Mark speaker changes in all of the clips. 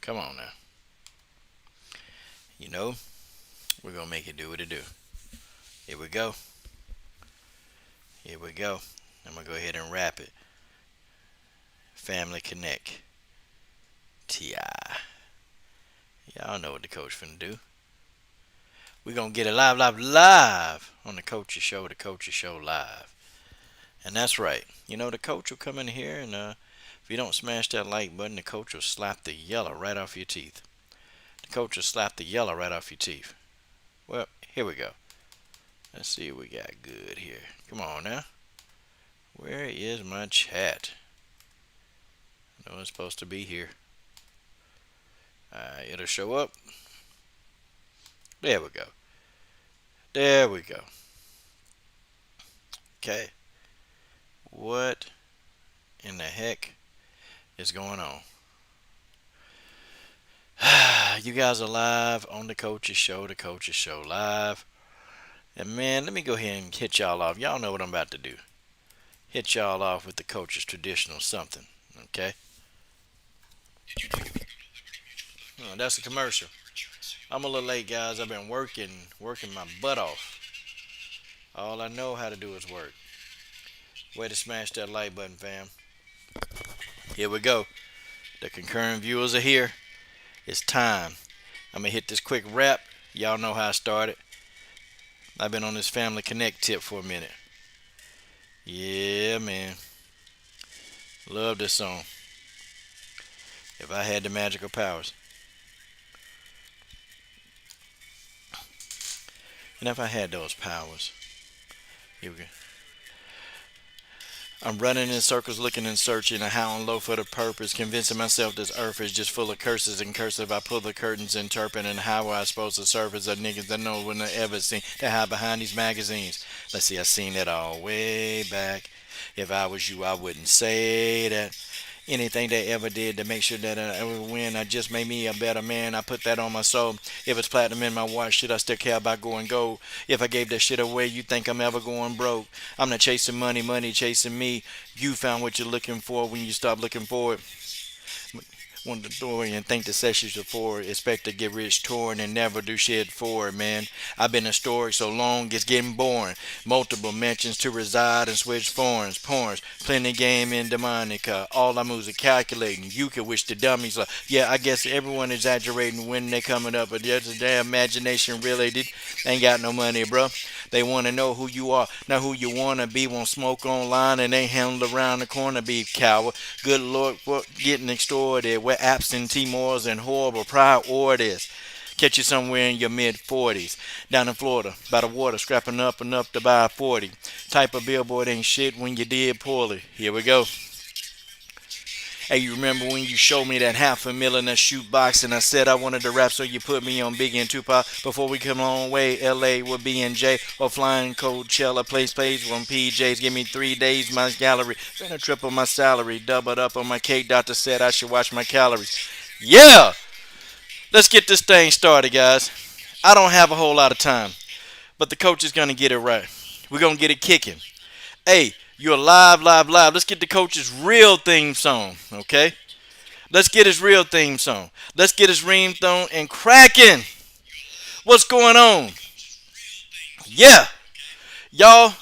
Speaker 1: Come on now. You know, we're going to make it do what it do. Here we go. Here we go. I'm going to go ahead and wrap it. Family Connect. T.I. Y'all know what the coach finna do. We're going to get it live on the Coach's Show, live. And that's right. You know, the coach will come in here and if you don't smash that like button, the coach will slap the yellow right off your teeth. The coach will slap the yellow right off your teeth. Well, here we go. Let's see what we got good here. Come on now. Where is my chat? I know it's supposed to be here. It'll show up. There we go. There we go. Okay. What in the heck is going on? You guys are live on the Coach's Show, live. And man, let me go ahead and hit y'all off. Y'all know what I'm about to do. Hit y'all off with the Coach's traditional something. Okay? Oh, that's a commercial. I'm a little late, guys. I've been working my butt off. All I know how to do is work. Way to smash that like button, fam. Here we go. The concurrent viewers are here. It's time. I'm going to hit this quick wrap. Y'all know how I started. I've been on this Family Connect tip for a minute. Yeah, man. Love this song. If I had the magical powers. And if I had those powers. Here we go. I'm running in circles, looking and searching, a high and low for the purpose, convincing myself this earth is just full of curses and cursive. I pull the curtains, interpreting how I supposed to surface of niggas that know when they ever seen that hide behind these magazines. Let's see, I seen it all way back. If I was you, I wouldn't say that. Anything they ever did to make sure that I ever win, I just made me a better man. I put that on my soul. If it's platinum in my watch, should I still care about going gold? If I gave that shit away, you think I'm ever going broke? I'm not chasing money, money chasing me. You found what you're looking for when you stop looking for it. Want the story and think the sessions are for it. Expect to get rich touring and never do shit for it, man. I've been historic so long it's getting boring. Multiple mentions to reside and switch foreigns, porns, plenty game in Demonica. All our moves are calculating. You can wish the dummies like, yeah, I guess everyone exaggerating when they coming up, but there's a damn imagination really did. Ain't got no money, bro. They want to know who you are, not who you want to be. Won't smoke online and ain't handled around the corner, be coward. Good Lord, what getting extorted. We're absentee morals and horrible priorities. Catch you somewhere in your mid 40s. Down in Florida, by the water, scrapping up enough to buy a 40. Type of billboard ain't shit when you did poorly. Here we go. Hey, you remember when you showed me that $500,000 in that shoot box and I said I wanted to rap, so you put me on Biggie and Tupac before we come a long way. LA with B&J or flying Coachella, place from PJs. Give me 3 days, my gallery. Finna triple my salary, double it up on my cake. Doctor said I should watch my calories. Yeah! Let's get this thing started, guys. I don't have a whole lot of time, but the coach is gonna get it right. We're gonna get it kicking. Hey, you're live. Let's get the coach's real theme song, okay? Let's get his real theme song. Let's get his ringtone and cracking. What's going on? Yeah, y'all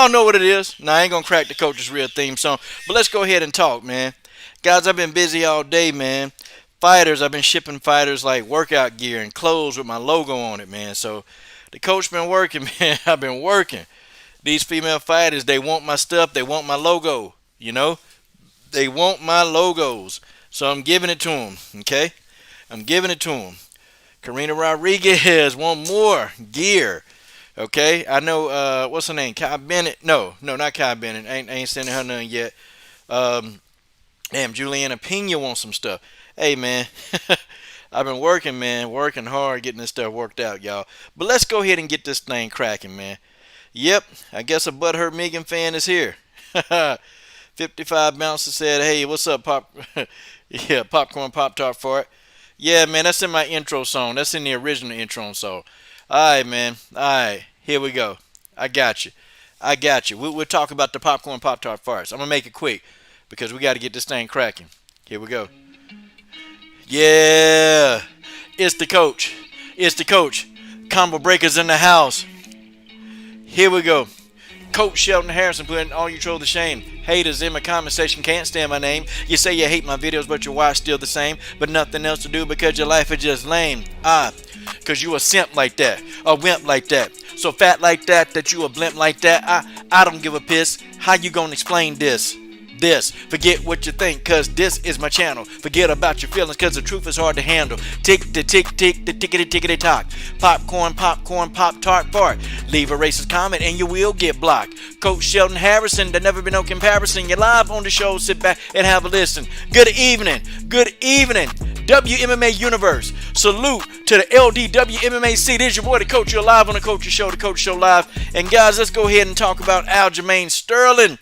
Speaker 1: know what it is. Now I ain't gonna crack the coach's real theme song, but let's go ahead and talk, man. Guys, I've been busy all day, man. Fighters, I've been shipping fighters like workout gear and clothes with my logo on it, man. So the coach been working, man. I've been working. These female fighters, they want my stuff. They want my logo. You know, they want my logos. So I'm giving it to them. Okay, I'm giving it to them. Karina Rodriguez want more gear. Okay, I know. What's her name? Kai Bennett. No, not Kai Bennett. Ain't sending her none yet. Um, damn, Juliana Pena wants some stuff. Hey, man. I've been working, man. Working hard, getting this stuff worked out, y'all. But let's go ahead and get this thing cracking, man. Yep, I guess a butthurt Megan fan is here. 55 Bouncer said, hey, what's up, Pop? Yeah, Popcorn Pop Tart Fart. Yeah, man, that's in my intro song. That's in the original intro song. All right, man. All right, here we go. I got you. We'll talk about the Popcorn Pop Tart Farts. I'm going to make it quick because we got to get this thing cracking. Here we go. Yeah, it's the coach. It's the coach. Combo breakers in the house. Here we go. Coach Shelton Harrison putting all you troll to shame. Haters in my comment section can't stand my name. You say you hate my videos, but your watch still the same. But nothing else to do because your life is just lame. Cause you a simp like that, a wimp like that, so fat like that that you a blimp like that. I don't give a piss. How you gonna explain this? Forget what you think, cause this is my channel. Forget about your feelings, cause the truth is hard to handle. Tick the tick tick the tickety tickety tock. Popcorn, pop tart fart. Leave a racist comment and you will get blocked. Coach Shelton Harrison, there never been no comparison. You're live on the show, sit back and have a listen. Good evening, WMMA Universe. Salute to the LDWMMAC. This is your boy, the coach. You're live on the Coach Show, the Coach Show Live. And guys, let's go ahead and talk about Aljamain Sterling.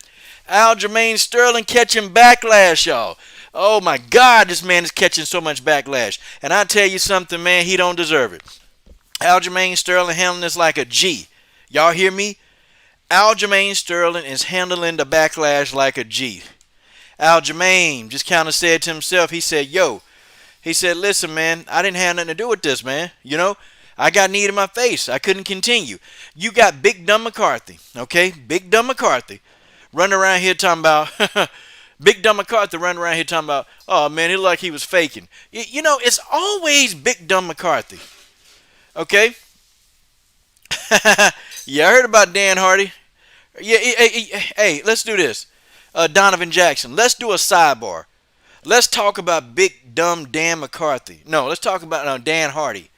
Speaker 1: Aljamain Sterling catching backlash, y'all. Oh my God, this man is catching so much backlash. And I tell you something, man, he don't deserve it. Aljamain Sterling handling this like a G. Y'all hear me? Aljamain Sterling is handling the backlash like a G. Aljamain just kind of said to himself, he said, listen, man, I didn't have nothing to do with this, man. You know, I got knee in my face. I couldn't continue. You got Big Dumb McCarthy, okay? Big Dumb McCarthy running around here talking about Big Dumb McCarthy running around here talking about, oh man, he looked like he was faking. You know, it's always Big Dumb McCarthy. Okay? Yeah, I heard about Dan Hardy. Yeah, hey, let's do this. Donovan Jackson, let's do a sidebar. Let's talk about Big Dumb Dan McCarthy. No, let's talk about Dan Hardy.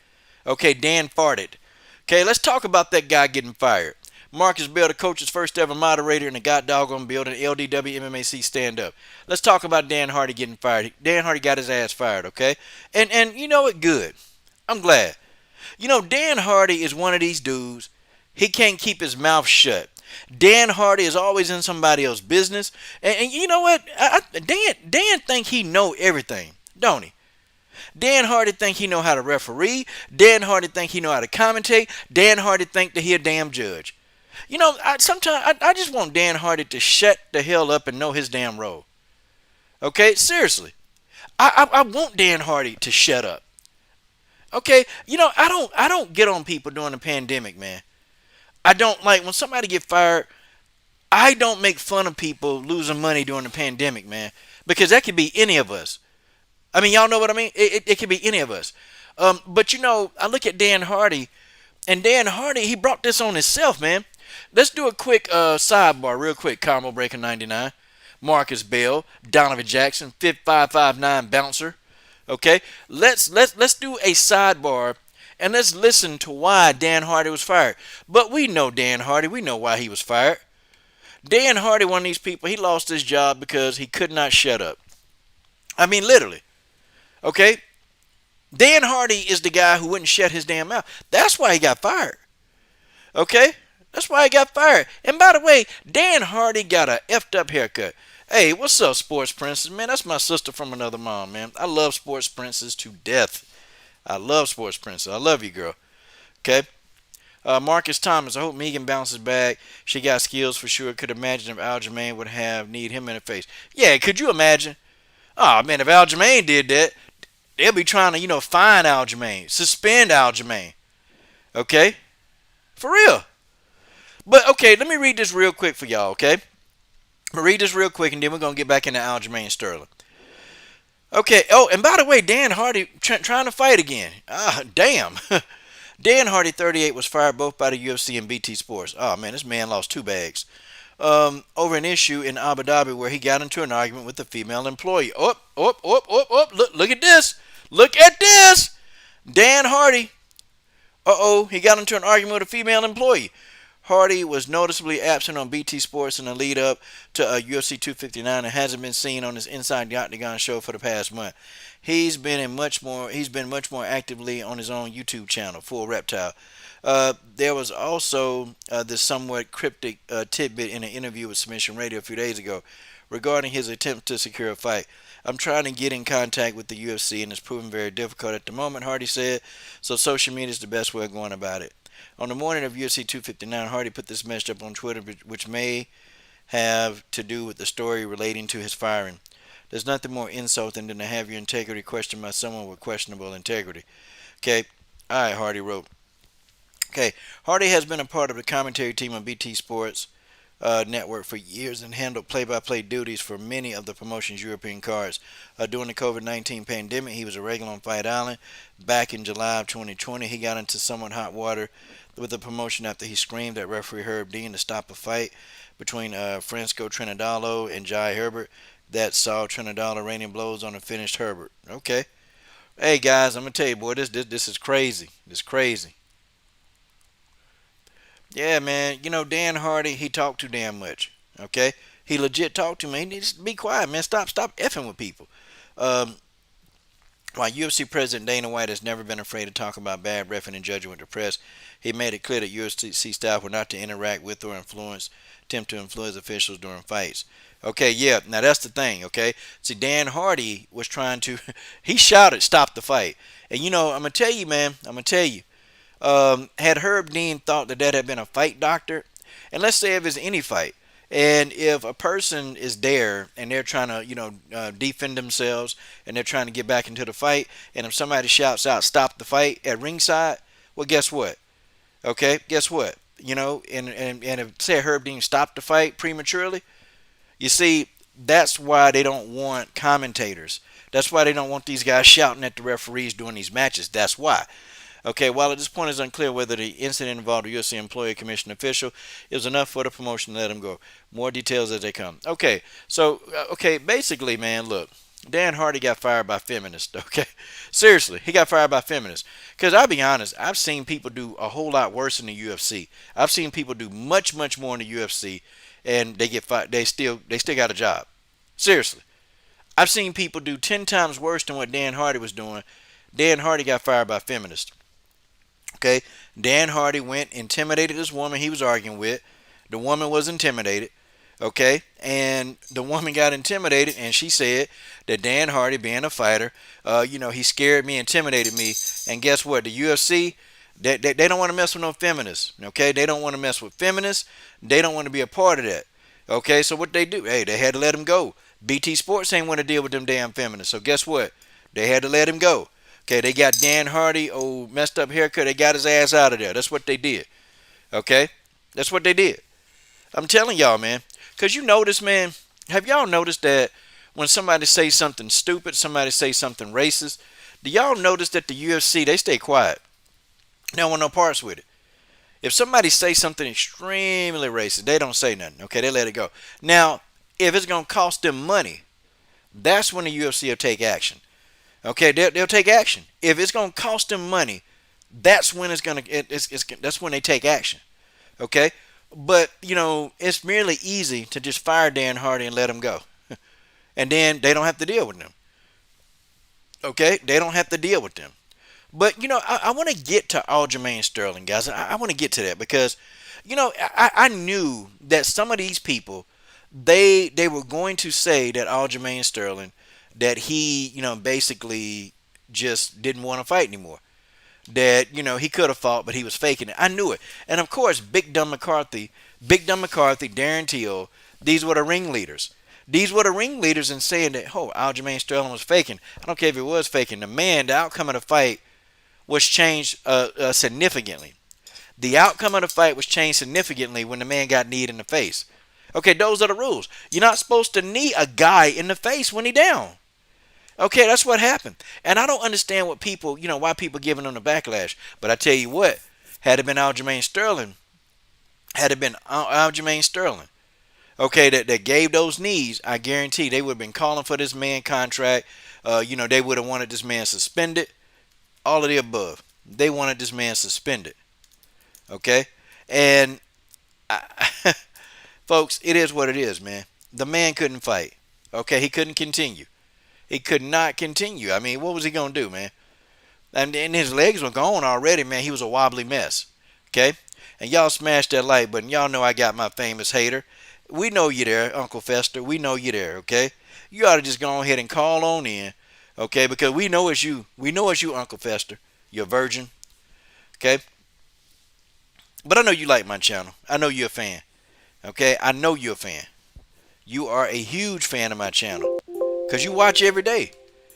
Speaker 1: Okay, Dan farted. Okay, let's talk about that guy getting fired. Marcus Bell, the coach's first ever moderator in the God doggone building, LDW MMAC stand up. Let's talk about Dan Hardy getting fired. Dan Hardy got his ass fired, okay? And you know what? Good. I'm glad. You know, Dan Hardy is one of these dudes. He can't keep his mouth shut. Dan Hardy is always in somebody else's business. And you know what? Dan think he know everything, don't he? Dan Hardy think he know how to referee. Dan Hardy think he know how to commentate. Dan Hardy think that he a damn judge. You know, sometimes I just want Dan Hardy to shut the hell up and know his damn role. Okay, seriously. I want Dan Hardy to shut up. Okay, you know, I don't get on people during the pandemic, man. I don't like when somebody get fired. I don't make fun of people losing money during the pandemic, man, because that could be any of us. I mean, y'all know what I mean? It could be any of us. But you know, I look at Dan Hardy, and Dan Hardy, he brought this on himself, man. Let's do a quick sidebar, real quick. Combo Breaker 99, Marcus Bell, Donovan Jackson, 5559 Bouncer. Okay, let's do a sidebar and let's listen to why Dan Hardy was fired. But we know Dan Hardy. We know why he was fired. Dan Hardy, one of these people, he lost his job because he could not shut up. I mean, literally. Okay, Dan Hardy is the guy who wouldn't shut his damn mouth. That's why he got fired. Okay. That's why he got fired. And by the way, Dan Hardy got a effed up haircut. Hey, what's up, Sports Princess? Man, that's my sister from another mom, man. I love Sports Princess to death. I love Sports Princess. I love you, girl. Okay? Marcus Thomas, I hope Megan bounces back. She got skills for sure. Could imagine if Aljamain would have need him in the face. Yeah, could you imagine? Oh, man, if Aljamain did that, they'll be trying to, fine Aljamain. Suspend Aljamain. Okay? For real. But, okay, let me read this real quick for y'all, okay? I'm going to read this real quick, and then we're going to get back into Aljamain Sterling. Okay, oh, and by the way, Dan Hardy trying to fight again. Damn. Dan Hardy, 38, was fired both by the UFC and BT Sports. Oh, man, this man lost 2 bags. Over an issue in Abu Dhabi where he got into an argument with a female employee. Look at this. Look at this. Dan Hardy. He got into an argument with a female employee. Hardy was noticeably absent on BT Sports in the lead up to UFC 259 and hasn't been seen on his Inside the Octagon show for the past month. He's been much more actively on his own YouTube channel, Full Reptile. There was also this somewhat cryptic tidbit in an interview with Submission Radio a few days ago regarding his attempt to secure a fight. I'm trying to get in contact with the UFC and it's proven very difficult at the moment, Hardy said, so social media is the best way of going about it. On the morning of UFC 259, Hardy put this message up on Twitter, which may have to do with the story relating to his firing. There's nothing more insulting than to have your integrity questioned by someone with questionable integrity. Okay. All right, Hardy wrote. Okay. Hardy has been a part of the commentary team on BT Sports network for years and handled play-by-play duties for many of the promotion's European cards. During the COVID-19 pandemic, he was a regular on Fight Island. Back in July of 2020, he got into somewhat hot water with the promotion after he screamed at referee Herb Dean to stop a fight between Francisco Trinidalo and Jai Herbert that saw Trinidalo raining blows on a finished Herbert. Okay. Hey guys, I'm gonna tell you, boy, this is crazy. This is crazy. Yeah, man. You know, Dan Hardy, he talked too damn much. Okay, he legit talked to me. He needs to be quiet, man. Stop effing with people. Um, while UFC President Dana White has never been afraid to talk about bad reffing and judging with the press, he made it clear that UFC staff were not to interact with or attempt to influence officials during fights. Okay, yeah. Now that's the thing. Okay, see, Dan Hardy was trying to. He shouted, "Stop the fight!" And you know, I'm gonna tell you, man. I'm gonna tell you. Had Herb Dean thought that that had been a fight doctor, and let's say if it's any fight, and if a person is there and they're trying to, defend themselves and they're trying to get back into the fight, and if somebody shouts out, "Stop the fight" at ringside, well, guess what? Okay, guess what? And if say Herb Dean stopped the fight prematurely, you see, that's why they don't want commentators. That's why they don't want these guys shouting at the referees during these matches. That's why. Okay, while at this point it's unclear whether the incident involved a UFC employee or commission official, it was enough for the promotion to let him go. More details as they come. Okay, so, basically, man, look, Dan Hardy got fired by feminists, okay? Seriously, he got fired by feminists. Because I'll be honest, I've seen people do a whole lot worse in the UFC. I've seen people do much, much more in the UFC, and they get fired. They still got a job. Seriously. I've seen people do 10 times worse than what Dan Hardy was doing. Dan Hardy got fired by feminists. Okay, Dan Hardy went, intimidated this woman he was arguing with. The woman was intimidated. Okay, and the woman got intimidated, and she said that Dan Hardy, being a fighter, he scared me, intimidated me. And guess what? The UFC, they don't want to mess with no feminists. Okay, they don't want to mess with feminists. They don't want to be a part of that. Okay, so what they do? Hey, they had to let him go. BT Sports ain't want to deal with them damn feminists. So guess what? They had to let him go. Okay, they got Dan Hardy, messed up haircut. They got his ass out of there. That's what they did. Okay, that's what they did. I'm telling y'all, man. Cause you notice, man. Have y'all noticed that when somebody says something stupid, somebody says something racist, do y'all notice that the UFC they stay quiet? They don't want no parts with it. If somebody says something extremely racist, they don't say nothing. Okay, they let it go. Now, if it's gonna cost them money, that's when the UFC will take action. Okay, they'll take action. If it's gonna cost them money, that's when that's when they take action. Okay, but it's merely easy to just fire Dan Hardy and let him go, and then they don't have to deal with them. Okay, they don't have to deal with them. But I want to get to Aljamain Sterling, guys. I want to get to that because I knew that some of these people they were going to say that Aljamain Sterling that he basically just didn't want to fight anymore. That he could have fought, but he was faking it. I knew it, and of course, Big Dumb McCarthy, Darren Till, these were the ringleaders. These were the ringleaders in saying that, Aljamain Sterling was faking. I don't care if it was faking. The outcome of the fight was changed significantly. The outcome of the fight was changed significantly when the man got kneed in the face. Okay, those are the rules. You're not supposed to knee a guy in the face when he down. Okay, that's what happened. And I don't understand why people giving him the backlash. But I tell you what, had it been Aljamain Sterling, okay, that gave those knees, I guarantee they would have been calling for this man contract. They would have wanted this man suspended. All of the above. They wanted this man suspended. Okay? And, folks, it is what it is, man. The man couldn't fight. Okay? He couldn't continue. He could not continue. I mean, what was he going to do, man? And his legs were gone already, man. He was a wobbly mess. Okay? And y'all smash that like button. Y'all know I got my famous hater. We know you there, Uncle Fester. We know you there, okay? You ought to just go ahead and call on in, okay? Because we know it's you. We know it's you, Uncle Fester. You're a virgin, okay? But I know you like my channel. I know you're a fan, okay? I know you're a fan. You are a huge fan of my channel,
Speaker 2: Cause you watch every day.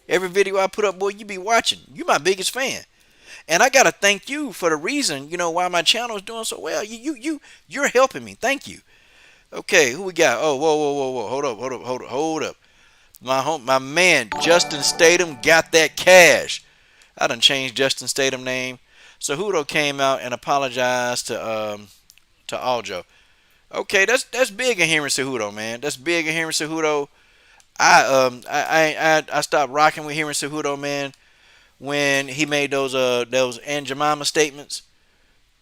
Speaker 2: Every video I put up, boy, you be watching. You my biggest fan. And I gotta thank you for the reason, why my channel is doing so well. You're helping me. Thank you. Okay, who we got? Oh, whoa, whoa, whoa, whoa. Hold up. My man, Justin Statham got that cash. I done changed Justin Statham name. Cejudo came out and apologized to Aljo. Okay, that's big in hearing Cejudo, man. That's big in hearing Cejudo. I stopped rocking with hearing Cejudo, man, when he made those Aljamain statements.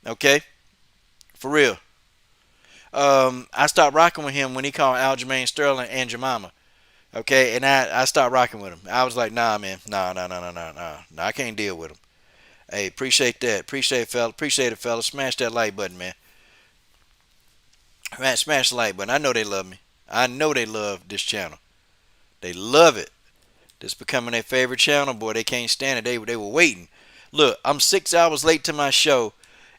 Speaker 2: Okay, for real. I stopped rocking with him when he called Aljamain Sterling Aljamain. Okay, and I stopped rocking with him. I was like, nah, man, nah, I can't deal with him. Hey, appreciate that. Appreciate it, fella. Smash that like button, man. Man, smash the like button. I know they love me. I know they love this channel. They love it. This becoming their favorite channel, boy. They can't stand it. They were waiting. Look, I'm 6 hours late to my show,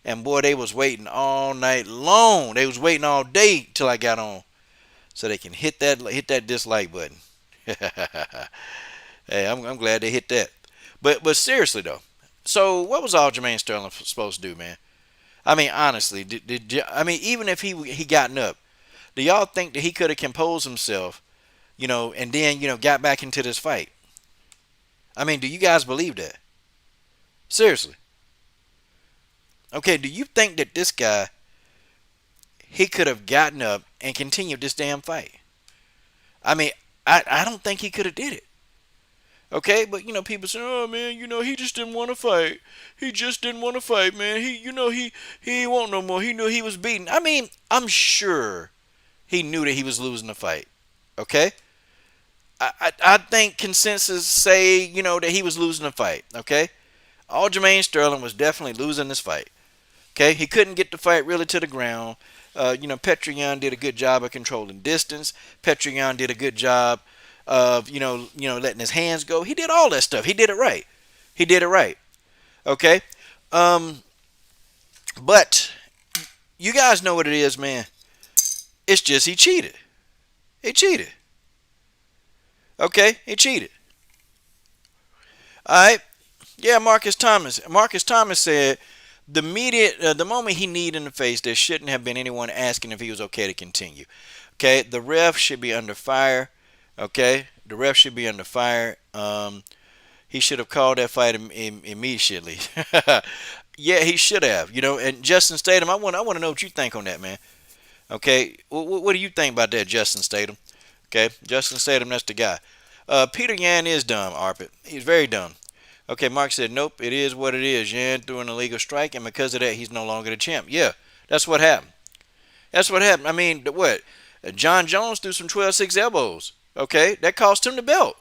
Speaker 2: and boy, they was waiting all night long. They was waiting all day till I got on, so they can hit that dislike button. Hey, I'm glad they hit that. But seriously though, so what was Aljamain Sterling supposed to do, man? I mean, honestly, I mean, even if he gotten up, do y'all think that he could have composed himself, and then got back into this fight? I mean, do you guys believe that? Seriously. Okay, do you think that this guy, he could have gotten up and continued this damn fight? I mean, I don't think he could have did it. Okay, but people say, "Oh man, he just didn't want to fight. He just didn't want to fight, man. He ain't want no more. He knew he was beaten." I mean, I'm sure he knew that he was losing the fight. Okay, I think consensus say that he was losing the fight. Okay, Aljamain Sterling was definitely losing this fight. Okay, he couldn't get the fight really to the ground. Petrian did a good job of controlling distance. Petrian did a good job of letting his hands go. He did all that stuff. He did it right. He did it right. Okay, but you guys know what it is, man. It's just he cheated. He cheated. Okay, he cheated. All right. Yeah, Marcus Thomas. Marcus Thomas said the moment he kneed in the face, there shouldn't have been anyone asking if he was okay to continue. Okay, the ref should be under fire. Okay, the ref should be under fire. He should have called that fight immediately. Yeah, he should have. And Justin Statham, I want to know what you think on that, man. Okay, what do you think about that, Justin Statham? Okay, Justin Statham, that's the guy. Peter Yan is dumb, Arpit. He's very dumb. Okay, Mark said, nope, it is what it is. Yan threw an illegal strike, and because of that, he's no longer the champ. Yeah, that's what happened. That's what happened. I mean, what? John Jones threw some 12-6 elbows. Okay, that cost him the belt.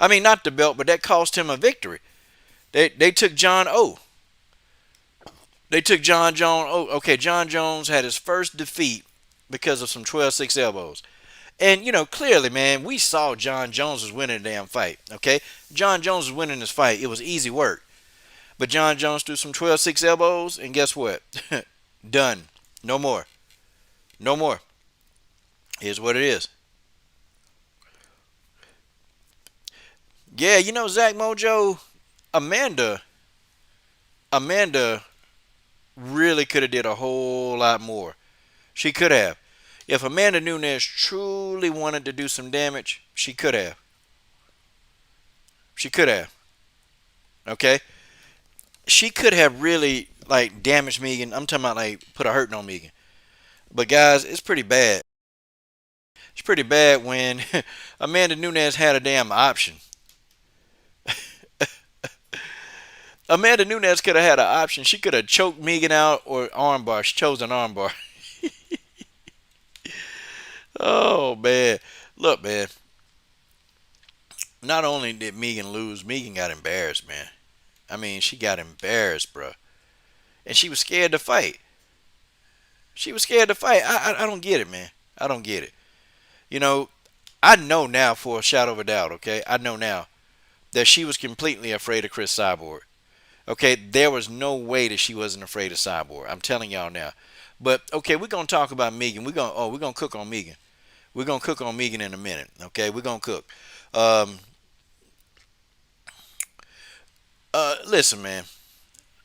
Speaker 2: I mean, not the belt, but that cost him a victory. They took John O. They took John Jones. Oh, okay, John Jones had his first defeat because of some 12-6 elbows. And, clearly, man, we saw John Jones was winning the damn fight. Okay? John Jones was winning this fight. It was easy work. But John Jones threw some 12-6 elbows, and guess what? Done. No more. No more. Here's what it is. Yeah, Zach Mojo, Amanda really could have did a whole lot more. She could have. If Amanda Nunes truly wanted to do some damage, she could have. She could have. Okay? She could have really, damaged Megan. I'm talking about, put a hurting on Megan. But, guys, it's pretty bad. It's pretty bad when Amanda Nunes had a damn option. Amanda Nunes could have had an option. She could have choked Megan out or armbar. She chose an armbar. Oh, man. Look, man. Not only did Megan lose, Megan got embarrassed, man. I mean, she got embarrassed, bro. And she was scared to fight. She was scared to fight. I don't get it, man. I don't get it. I know now for a shadow of a doubt, okay? I know now that she was completely afraid of Chris Cyborg. Okay, there was no way that she wasn't afraid of Cyborg. I'm telling y'all now. But okay, we're gonna talk about Megan. We're gonna cook on Megan. We're gonna cook on Megan in a minute. Okay, we're gonna cook. Um, Listen, man,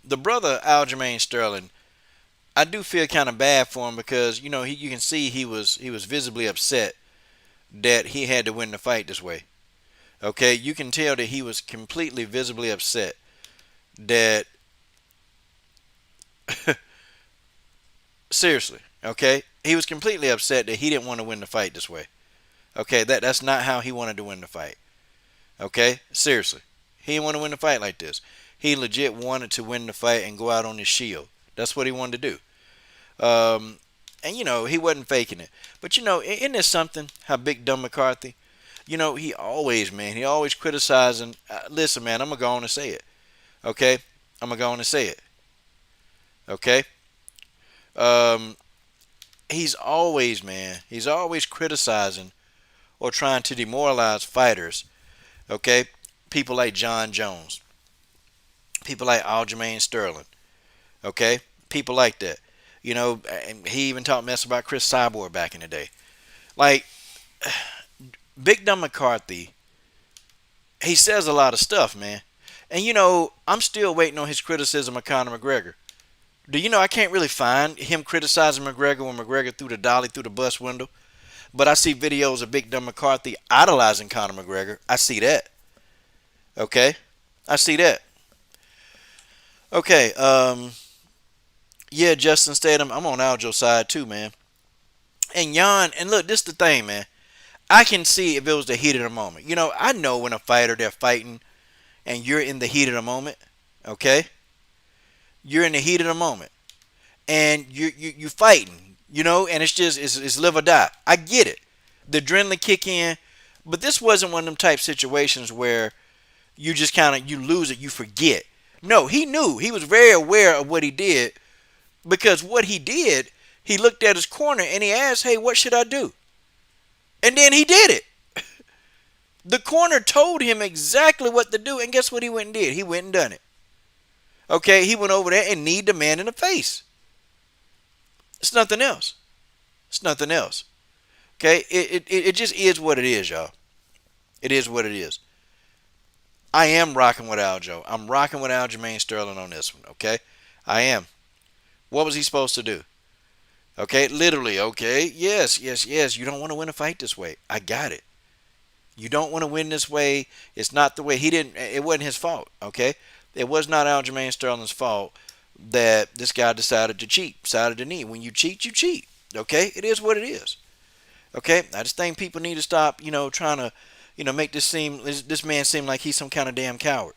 Speaker 2: the brother Aljamain Sterling, I do feel kind of bad for him because you can see he was visibly upset that he had to win the fight this way. Okay, you can tell that he was completely visibly upset that seriously, okay, he was completely upset that he didn't want to win the fight this way. Okay, that's not how he wanted to win the fight. Okay, seriously, he didn't want to win the fight like this. He legit wanted to win the fight and go out on his shield. That's what he wanted to do. And he wasn't faking it. But isn't there something how Big Dumb McCarthy? He always criticizing. Listen, man, I'm gonna go on and say it. Okay, I'm gonna go on and say it. Okay. Um, he's always criticizing or trying to demoralize fighters. Okay, people like John Jones, people like Aljamain Sterling. Okay, people like that. And he even talked mess about Chris Cyborg back in the day. Like Big Dumb McCarthy, he says a lot of stuff, man. And I'm still waiting on his criticism of Conor McGregor. Do you know I can't really find him criticizing McGregor when McGregor threw the dolly through the bus window? But I see videos of Big Dumb McCarthy idolizing Conor McGregor. I see that. Okay? I see that. Okay, yeah, Justin Statham, I'm on Aljo's side too, man. And Jan, and look, this the thing, man. I can see if it was the heat of the moment. I know when a fighter, they're fighting and you're in the heat of the moment, okay? You're in the heat of the moment. And you fighting, and it's live or die. I get it. The adrenaline kick in, but this wasn't one of them type situations where you just kind of you lose it, you forget. No, he knew. He was very aware of what he did because what he did, he looked at his corner and he asked, "Hey, what should I do?" And then he did it. The corner told him exactly what to do, and guess what he went and did? He went and done it. Okay, he went over there and kneed the man in the face. It's nothing else. It's nothing else. Okay, it just is what it is, y'all. It is what it is. I am rocking with Aljo. I'm rocking with Aljamain Sterling on this one. Okay, I am. What was he supposed to do? Okay, literally. Okay, yes, yes, yes. You don't want to win a fight this way. I got it. You don't want to win this way. It's not the way he didn't. It wasn't his fault. Okay, it was not Aljamain Sterling's fault that this guy decided to cheat, decided to knee. When you cheat, you cheat. Okay, it is what it is. Okay, I just think people need to stop, trying to, make this man seem like he's some kind of damn coward.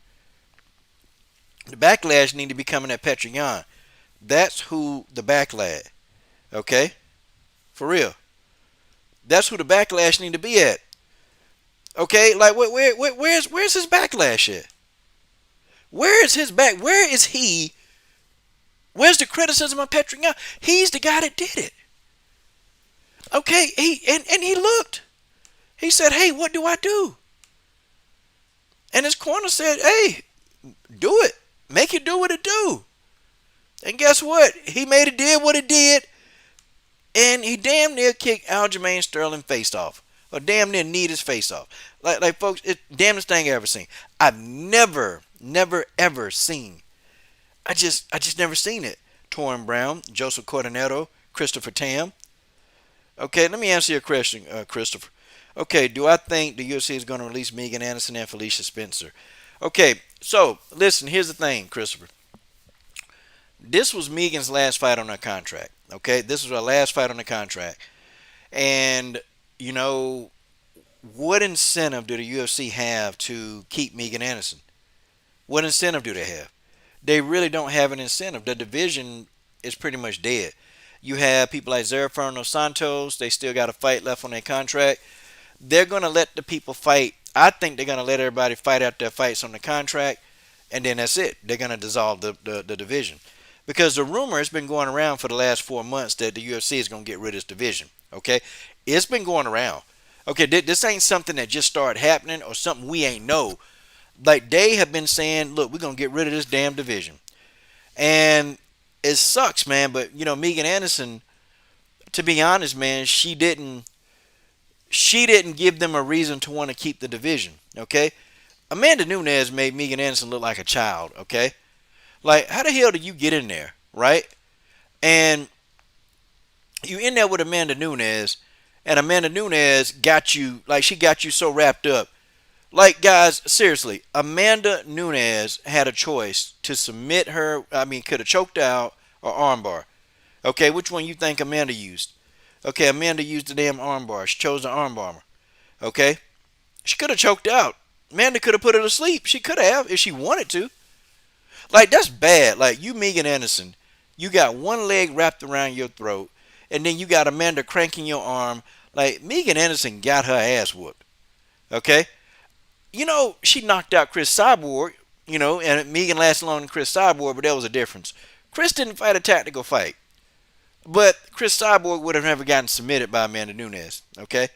Speaker 2: The backlash need to be coming at Petr Yan. That's who the backlash. Okay, for real. That's who the backlash need to be at. Okay, like where's his backlash at? Where is his back? Where is he? Where's the criticism of Petr Yan? He's the guy that did it. Okay, and he looked. He said, "Hey, what do I do?" And his corner said, "Hey, do it. Make it do what it do." And guess what? He made it did what it did, and he damn near kicked Aljamain Sterling face off, or damn near kneed his face off. Like folks, it damnest thing I ever seen. I've never, ever seen. I just never seen it. Torrin Brown, Joseph Cordonero, Christopher Tam. Okay, let me answer your question, Christopher. Okay, do I think the UFC is going to release Megan Anderson and Felicia Spencer? Okay, so listen, here's the thing, Christopher. This was Megan's last fight on her contract. Okay, this was her last fight on the contract. And, what incentive do the UFC have to keep Megan Anderson? What incentive do they have? They really don't have an incentive. The division is pretty much dead. You have people like Zerafano Santos. They still got a fight left on their contract. They're going to let the people fight. I think they're going to let everybody fight out their fights on the contract, and then that's it. They're going to dissolve the division. Because the rumor has been going around for the last 4 months that the UFC is going to get rid of this division. Okay? It's been going around. Okay, this ain't something that just started happening or something we ain't know. Like, they have been saying, look, we're going to get rid of this damn division. And it sucks, man, but, Megan Anderson, to be honest, man, she didn't she didn't give them a reason to want to keep the division. Okay, Amanda Nunes made Megan Anderson look like a child. Okay, like how the hell did you get in there, right? And you in there with Amanda Nunes, and Amanda Nunes got you like she got you so wrapped up. Like guys, seriously, Amanda Nunes had a choice to submit her. I mean, could have choked out or armbar. Okay, which one you think Amanda used? Okay, Amanda used the damn armbar. She chose the armbar. Okay, she could have choked out. Amanda could have put her to sleep. She could have if she wanted to. Like that's bad. Like you, Megan Anderson, you got one leg wrapped around your throat, and then you got Amanda cranking your arm. Like Megan Anderson got her ass whooped. Okay, she knocked out Chris Cyborg. And Megan lasted longer than Chris Cyborg, but there was a difference. Chris didn't fight a tactical fight, but Chris Cyborg would have never gotten submitted by Amanda Nunes. Okay,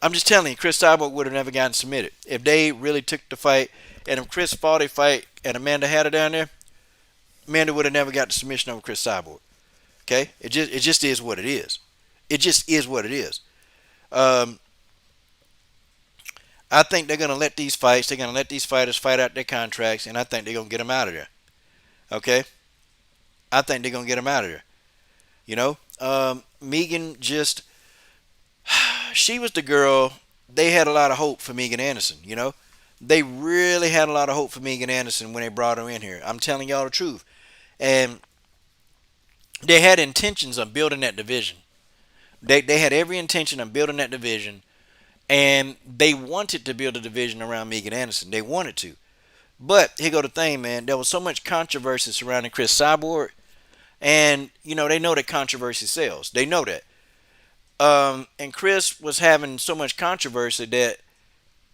Speaker 2: I'm just telling you, Chris Cyborg would have never gotten submitted if they really took the fight. And if Chris fought a fight and Amanda had her down there, Amanda would have never got the submission over Chris Cyborg. Okay, it just is what it is. It just is what it is. Um, I think they're gonna let these fights. They're gonna let these fighters fight out their contracts, and I think they're gonna get them out of there. Okay, I think they're gonna get them out of there. Megan just she was the girl. They had a lot of hope for Megan Anderson. They really had a lot of hope for Megan Anderson when they brought her in here. I'm telling y'all the truth, and they had intentions of building that division. They had every intention of building that division, and they wanted to build a division around Megan Anderson. They wanted to, but here go the thing, man. There was so much controversy surrounding Chris Cyborg, and they know that controversy sells. They know that. And Chris was having so much controversy that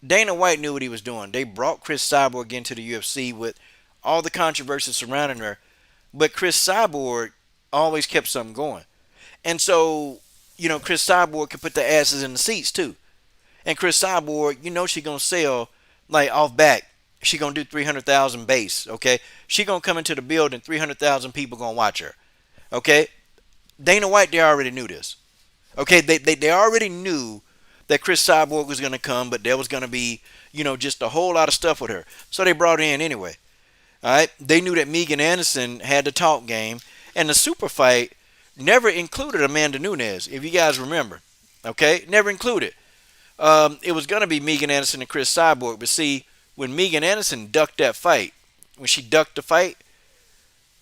Speaker 2: Dana White knew what he was doing. They brought Chris Cyborg into the UFC with all the controversy surrounding her, but Chris Cyborg always kept something going. And so, Chris Cyborg could put the asses in the seats too. And Chris Cyborg, she gonna sell like off back. She gonna do 300,000 base. Okay, she gonna come into the building, 300,000 people gonna watch her. Okay, Dana White, they already knew this. Okay, they already knew that Chris Cyborg was gonna come, but there was gonna be just a whole lot of stuff with her. So they brought her in anyway. All right, they knew that Megan Anderson had the talk game, and the super fight never included Amanda Nunes, if you guys remember. Okay, never included. It was going to be Megan Anderson and Chris Cyborg, but see, when Megan Anderson ducked that fight, when she ducked the fight,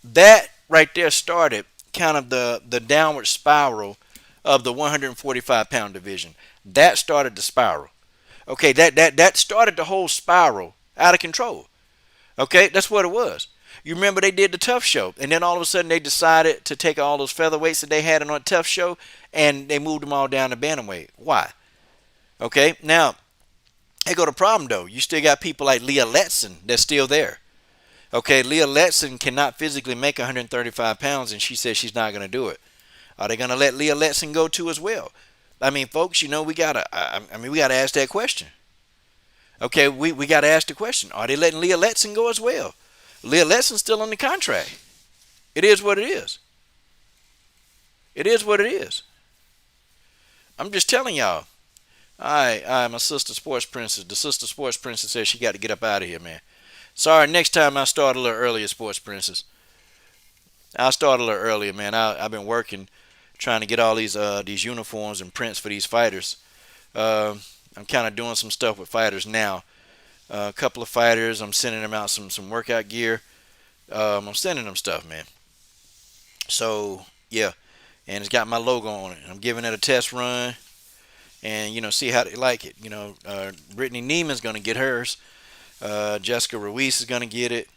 Speaker 2: that right there started kind of the downward spiral of the 145-pound division. That started the spiral. Okay, that started the whole spiral out of control. Okay, that's what it was. You remember they did the Tough Show, and then all of a sudden they decided to take all those featherweights that they had on the Tough Show, and they moved them all down to bantamweight. Why? Okay, now, here go the problem though. You still got people like Leah Letson that's still there. Okay, Leah Letson cannot physically make 135 pounds, and she says she's not going to do it. Are they going to let Leah Letson go too as well? I mean, folks, we gotta. We gotta ask that question. Okay, we gotta ask the question: are they letting Leah Letson go as well? Leah Letson's still on the contract. It is what it is. It is what it is. I'm just telling y'all. All right, my sister sports princess. The sister sports princess says she got to get up out of here, man. Sorry, next time I start a little earlier, sports princess. I'll start a little earlier, man. I've been working, trying to get all these uniforms and prints for these fighters. I'm kind of doing some stuff with fighters now. A couple of fighters, I'm sending them out some workout gear. I'm sending them stuff, man. So yeah, and it's got my logo on it. I'm giving it a test run, and see how they like it. Brittany Neiman's gonna get hers. Jessica Ruiz is gonna get it.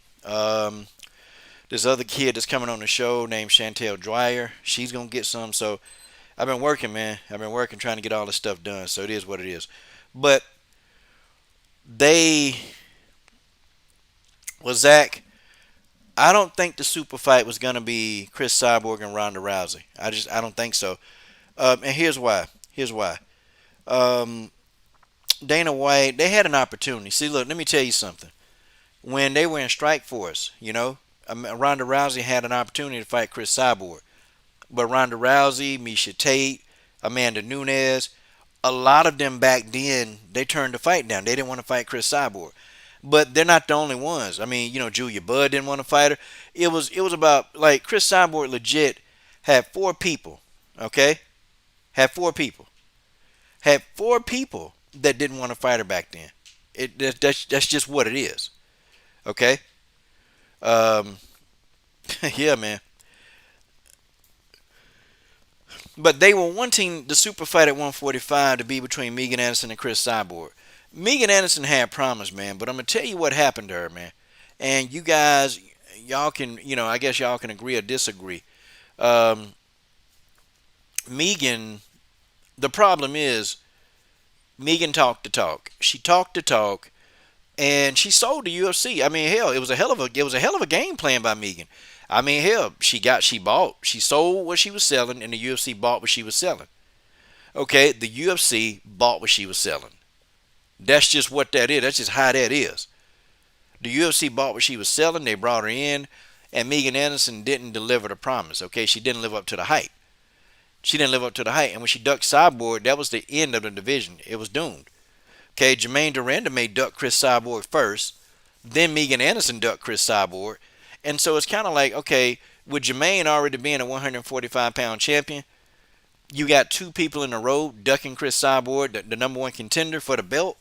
Speaker 2: This other kid that's coming on the show named Chantel Dwyer, she's gonna get some. So I've been working, man. I've been working trying to get all this stuff done. So it is what it is. But Zach, I don't think the super fight was gonna be Chris Cyborg and Ronda Rousey. I don't think so. And here's why. Dana White, they had an opportunity. See, look, let me tell you something. When they were in Strikeforce, Ronda Rousey had an opportunity to fight Chris Cyborg. But Ronda Rousey, Miesha Tate, Amanda Nunes, a lot of them back then, they turned the fight down. They didn't want to fight Chris Cyborg. But they're not the only ones. I mean, Julia Budd didn't want to fight her. It was about, like, Chris Cyborg legit had four people. Okay, had four people. Had four people that didn't want to fight her back then. That's just what it is. Okay. Um, yeah, man. But they were wanting the super fight at 145 to be between Megan Anderson and Chris Cyborg. Megan Anderson had promised, man, but I'm gonna tell you what happened to her, man. And you guys, y'all can, I guess y'all can agree or disagree. Um, Megan, the problem is Megan talked the talk. She talked the talk, and she sold the UFC. I mean, hell, it was a hell of a game plan by Megan. I mean, hell, she sold what she was selling, and the UFC bought what she was selling. Okay, the UFC bought what she was selling. That's just what that is. That's just how that is. The UFC bought what she was selling. They brought her in, and Megan Anderson didn't deliver the promise. Okay, she didn't live up to the hype. She didn't live up to the hype, and when she ducked Cyborg, that was the end of the division. It was doomed. Okay, Jermaine Durandam may duck Chris Cyborg first, then Megan Anderson ducked Chris Cyborg, and so it's kind of like, okay, with Jermaine already being a 145-pound champion, you got two people in a row ducking Chris Cyborg, the number one contender for the belt.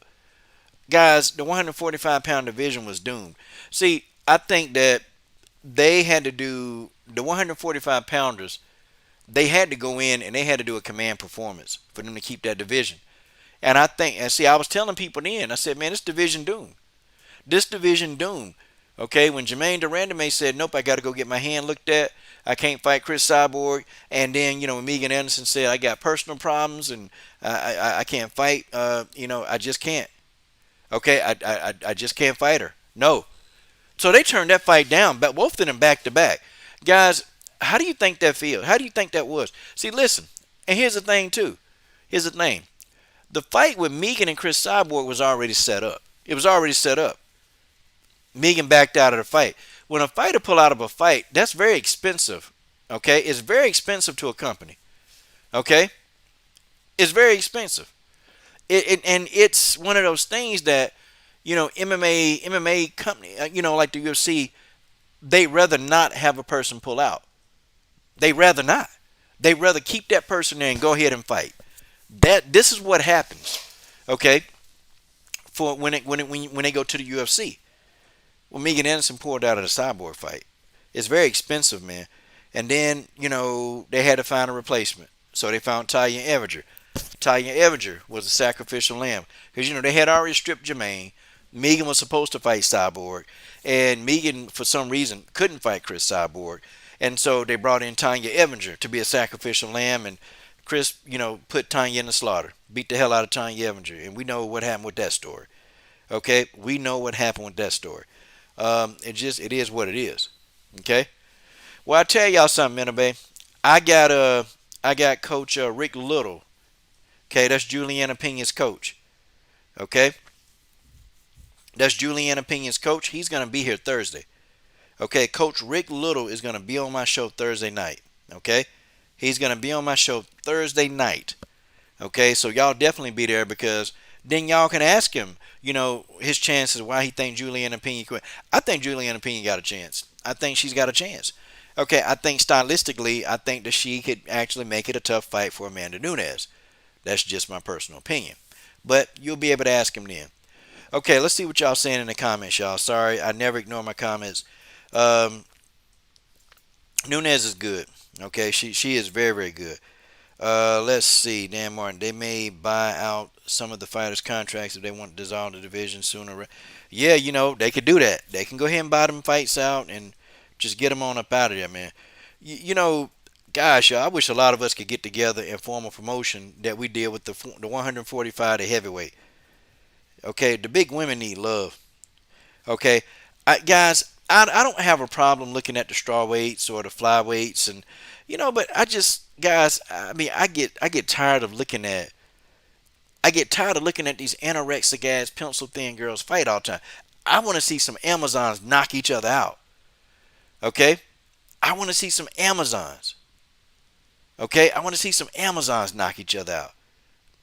Speaker 2: Guys, the 145-pound division was doomed. See, I think that they had to do the 145 pounders. They had to go in and they had to do a command performance for them to keep that division. And see, I was telling people then, I said, man, this division doomed. This division doomed. Okay, when Jermaine Durandam said, nope, I got to go get my hand looked at. I can't fight Chris Cyborg. And then, when Megan Anderson said, I got personal problems and I can't fight, I just can't. Okay, I just can't fight her. No. So they turned that fight down, but both of them back to back. Guys, how do you think that feels? How do you think that was? See, listen, and here's the thing, too. Here's the thing. The fight with Megan and Chris Cyborg was already set up. It was already set up. Megan backed out of the fight. When a fighter pull out of a fight, that's very expensive. Okay? It's very expensive to a company. Okay? It's very expensive. And it's one of those things that, MMA company, like the UFC, they rather not have a person pull out. They rather not. They rather keep that person there and go ahead and fight. This is what happens. Okay? For when they go to the UFC. Well, Megan Anderson pulled out of the Cyborg fight. It's very expensive, man. And then, they had to find a replacement. So they found Talia Everger. Talia Everger was a sacrificial lamb. Because, they had already stripped Jermaine. Megan was supposed to fight Cyborg. And Megan, for some reason, couldn't fight Chris Cyborg. And so they brought in Tanya Everger to be a sacrificial lamb. And Chris, put Tanya in the slaughter. Beat the hell out of Tanya Everger. And we know what happened with that story. Okay? We know what happened with that story. It is what it is. Okay? Well, I tell y'all something, man, babe. I got Coach Rick Little. Okay, that's Juliana Pena's coach. Okay? That's Juliana Pena's coach. He's going to be here Thursday. Okay, Coach Rick Little is going to be on my show Thursday night. Okay? He's going to be on my show Thursday night. Okay, so y'all definitely be there because then y'all can ask him, his chances, why he think Juliana Pena quit. I think Juliana Pena got a chance. I think she's got a chance. Okay, I think stylistically, I think that she could actually make it a tough fight for Amanda Nunes. That's just my personal opinion. But you'll be able to ask him then. Okay, let's see what y'all saying in the comments, y'all. Sorry, I never ignore my comments. Nunes is good. Okay, she is very, very good. Let's see. Dan Martin. They may buy out some of the fighters' contracts if they want to dissolve the division sooner. Yeah, they could do that. They can go ahead and buy them fights out and just get them on up out of there, man. Gosh, I wish a lot of us could get together and form a promotion that we did with the 145 to heavyweight. Okay, the big women need love. Okay, guys, I don't have a problem looking at the strawweights or the flyweights, and but I just, guys, I mean, I get tired of looking at. I get tired of looking at these anorexic ass pencil thin girls fight all the time. I want to see some Amazons knock each other out. Okay, I want to see some Amazons. Okay, I want to see some Amazons knock each other out.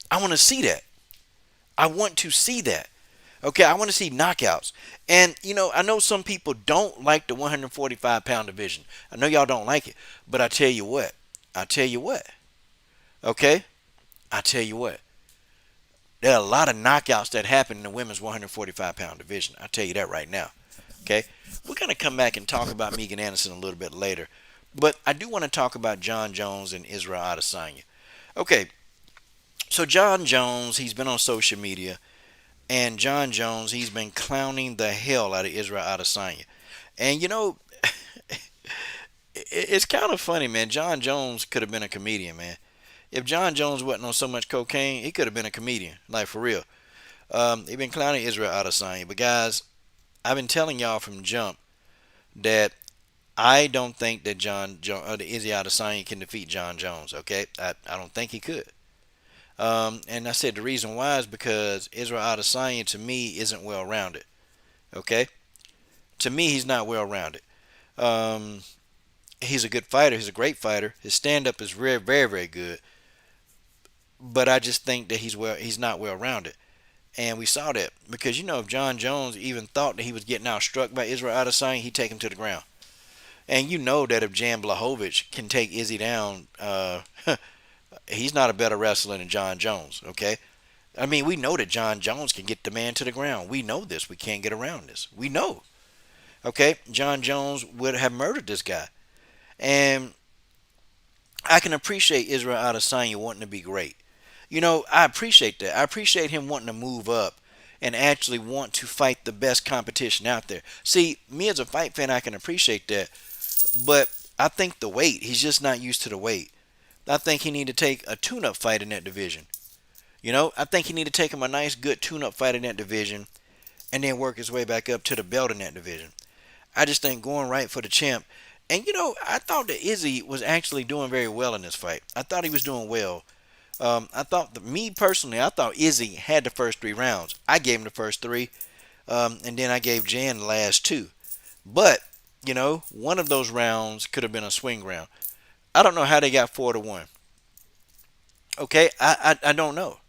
Speaker 2: I want to see that. I want to see that. Okay, I want to see knockouts. And, I know some people don't like the 145-pound division. I know y'all don't like it. But I tell you what. I tell you what. Okay? I tell you what. There are a lot of knockouts that happen in the women's 145-pound division. I tell you that right now. Okay? We're going to come back and talk about Megan Anderson a little bit later. But I do want to talk about John Jones and Israel Adesanya. Okay, so John Jones, he's been on social media. And John Jones, he's been clowning the hell out of Israel Adesanya. And it's kind of funny, man. John Jones could have been a comedian, man. If John Jones wasn't on so much cocaine, he could have been a comedian, like for real. He been clowning Israel Adesanya. But guys, I've been telling y'all from jump that I don't think that Israel Adesanya can defeat John Jones. Okay, I don't think he could. And I said the reason why is because Israel Adesanya to me isn't well rounded. Okay, to me he's not well rounded. Um, he's a good fighter. He's a great fighter. His stand up is very, very, very good. But I just think that he's not well rounded. And we saw that because if John Jones even thought that he was getting outstruck by Israel Adesanya, he'd take him to the ground. And you know that if Jan Blachowicz can take Izzy down, he's not a better wrestler than John Jones. Okay, I mean we know that John Jones can get the man to the ground. We know this. We can't get around this. We know. Okay, John Jones would have murdered this guy, and I can appreciate Israel Adesanya wanting to be great. I appreciate that. I appreciate him wanting to move up and actually want to fight the best competition out there. See, me as a fight fan, I can appreciate that, but I think the weight, he's just not used to the weight. I think he need to take a tune-up fight in that division. I think he need to take him a nice, good tune-up fight in that division and then work his way back up to the belt in that division. I just think going right for the champ. And, I thought that Izzy was actually doing very well in this fight. I thought he was doing well. Me personally, I thought Izzy had the first 3 rounds. I gave him the first 3, and then I gave Jan the last 2. But, one of those rounds could have been a swing round. I don't know how they got 4-1. Okay, I don't know.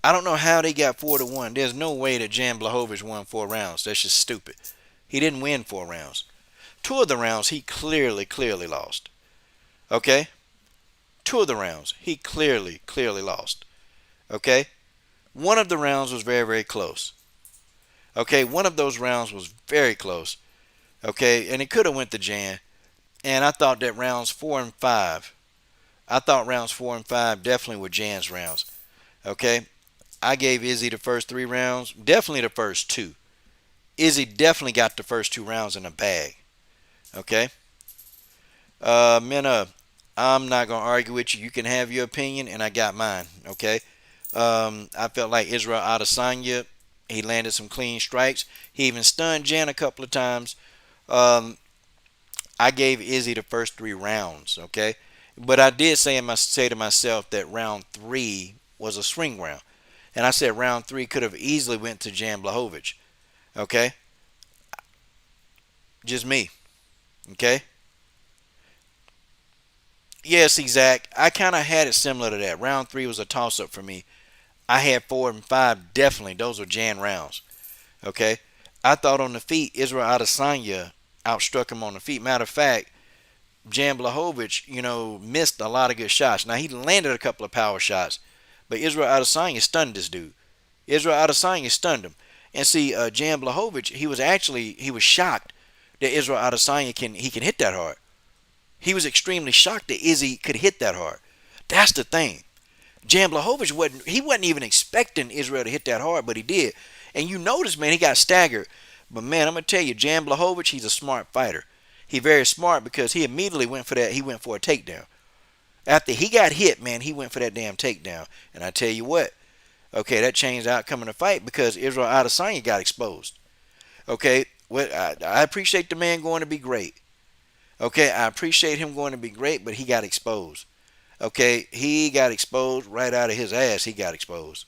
Speaker 2: I don't know how they got 4-1. There's no way that Jan Blachowicz won 4 rounds. That's just stupid. He didn't win 4 rounds. 2 of the rounds he clearly lost. Okay? 2 of the rounds he clearly lost. Okay? One of the rounds was very, very close. Okay? One of those rounds was very close. Okay? And it could have went to Jan. And I thought that rounds 4 and 5. I thought rounds 4 and 5 definitely were Jan's rounds. Okay? I gave Izzy the first 3 rounds. Definitely the first 2. Izzy definitely got the first 2 rounds in the bag. Okay? Minna, I'm not going to argue with you. You can have your opinion, and I got mine. Okay? I felt like Israel Adesanya, he landed some clean strikes. He even stunned Jan a couple of times. I gave Izzy the first 3 rounds. Okay? But I did say to myself that round 3 was a swing round. And I said round 3 could have easily went to Jan Blachowicz. Okay? Just me. Okay? Yes, exact. I kind of had it similar to that. Round 3 was a toss-up for me. I had 4 and 5, definitely. Those were Jan rounds. Okay? I thought on the feet, Israel Adesanya outstruck him on the feet. Matter of fact, Jan Blachowicz, missed a lot of good shots. Now, he landed a couple of power shots, but Israel Adesanya stunned this dude. Israel Adesanya stunned him. And see, Jan Blachowicz, he was shocked that Israel Adesanya can hit that hard. He was extremely shocked that Izzy could hit that hard. That's the thing. Jan Blachowicz wasn't even expecting Israel to hit that hard, but he did. And you notice, man, he got staggered. But man, I'm gonna tell you, Jan Blachowicz, he's a smart fighter. He very smart because he immediately went for that. He went for a takedown. After he got hit, man, he went for that damn takedown. And I tell you what, okay, that changed the outcome of the fight because Israel Adesanya got exposed. Okay, I appreciate the man going to be great. Okay, I appreciate him going to be great, but he got exposed. Okay, he got exposed right out of his ass. He got exposed.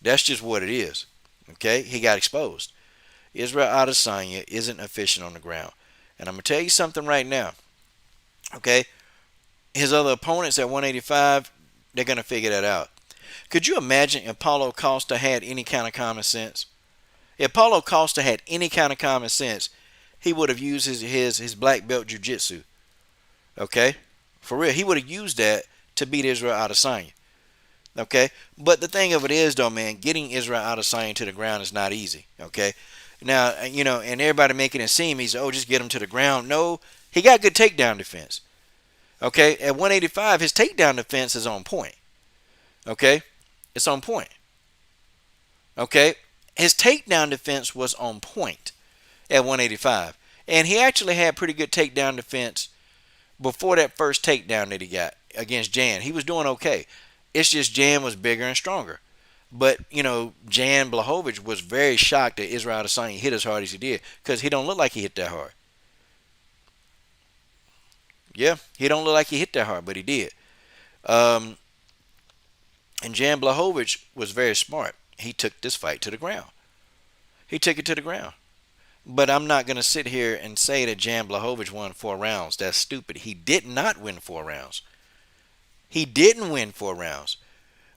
Speaker 2: That's just what it is. Okay, he got exposed. Israel Adesanya isn't efficient on the ground. And I'm going to tell you something right now. Okay, his other opponents at 185, they're going to figure that out. Could you imagine if Paulo Costa had any kind of common sense? If Paulo Costa had any kind of common sense, he would have used his black belt jiu-jitsu. Okay? For real. He would have used that to beat Israel Adesanya. Okay? But the thing of it is, though, man, getting Israel Adesanya to the ground is not easy. Okay? Now, and everybody making it seem easy, oh, just get him to the ground. No, he got good takedown defense. Okay? At 185, his takedown defense is on point. Okay? It's on point. Okay? His takedown defense was on point at 185. And he actually had pretty good takedown defense before that first takedown that he got against Jan. He was doing okay. It's just Jan was bigger and stronger. But, Jan Blachowicz was very shocked that Israel Adesanya hit as hard as he did because he don't look like he hit that hard. Yeah, he don't look like he hit that hard, but he did. And Jan Blachowicz was very smart. He took this fight to the ground. He took it to the ground. But I'm not going to sit here and say that Jan Blachowicz won 4 rounds. That's stupid. He did not win 4 rounds. He didn't win 4 rounds.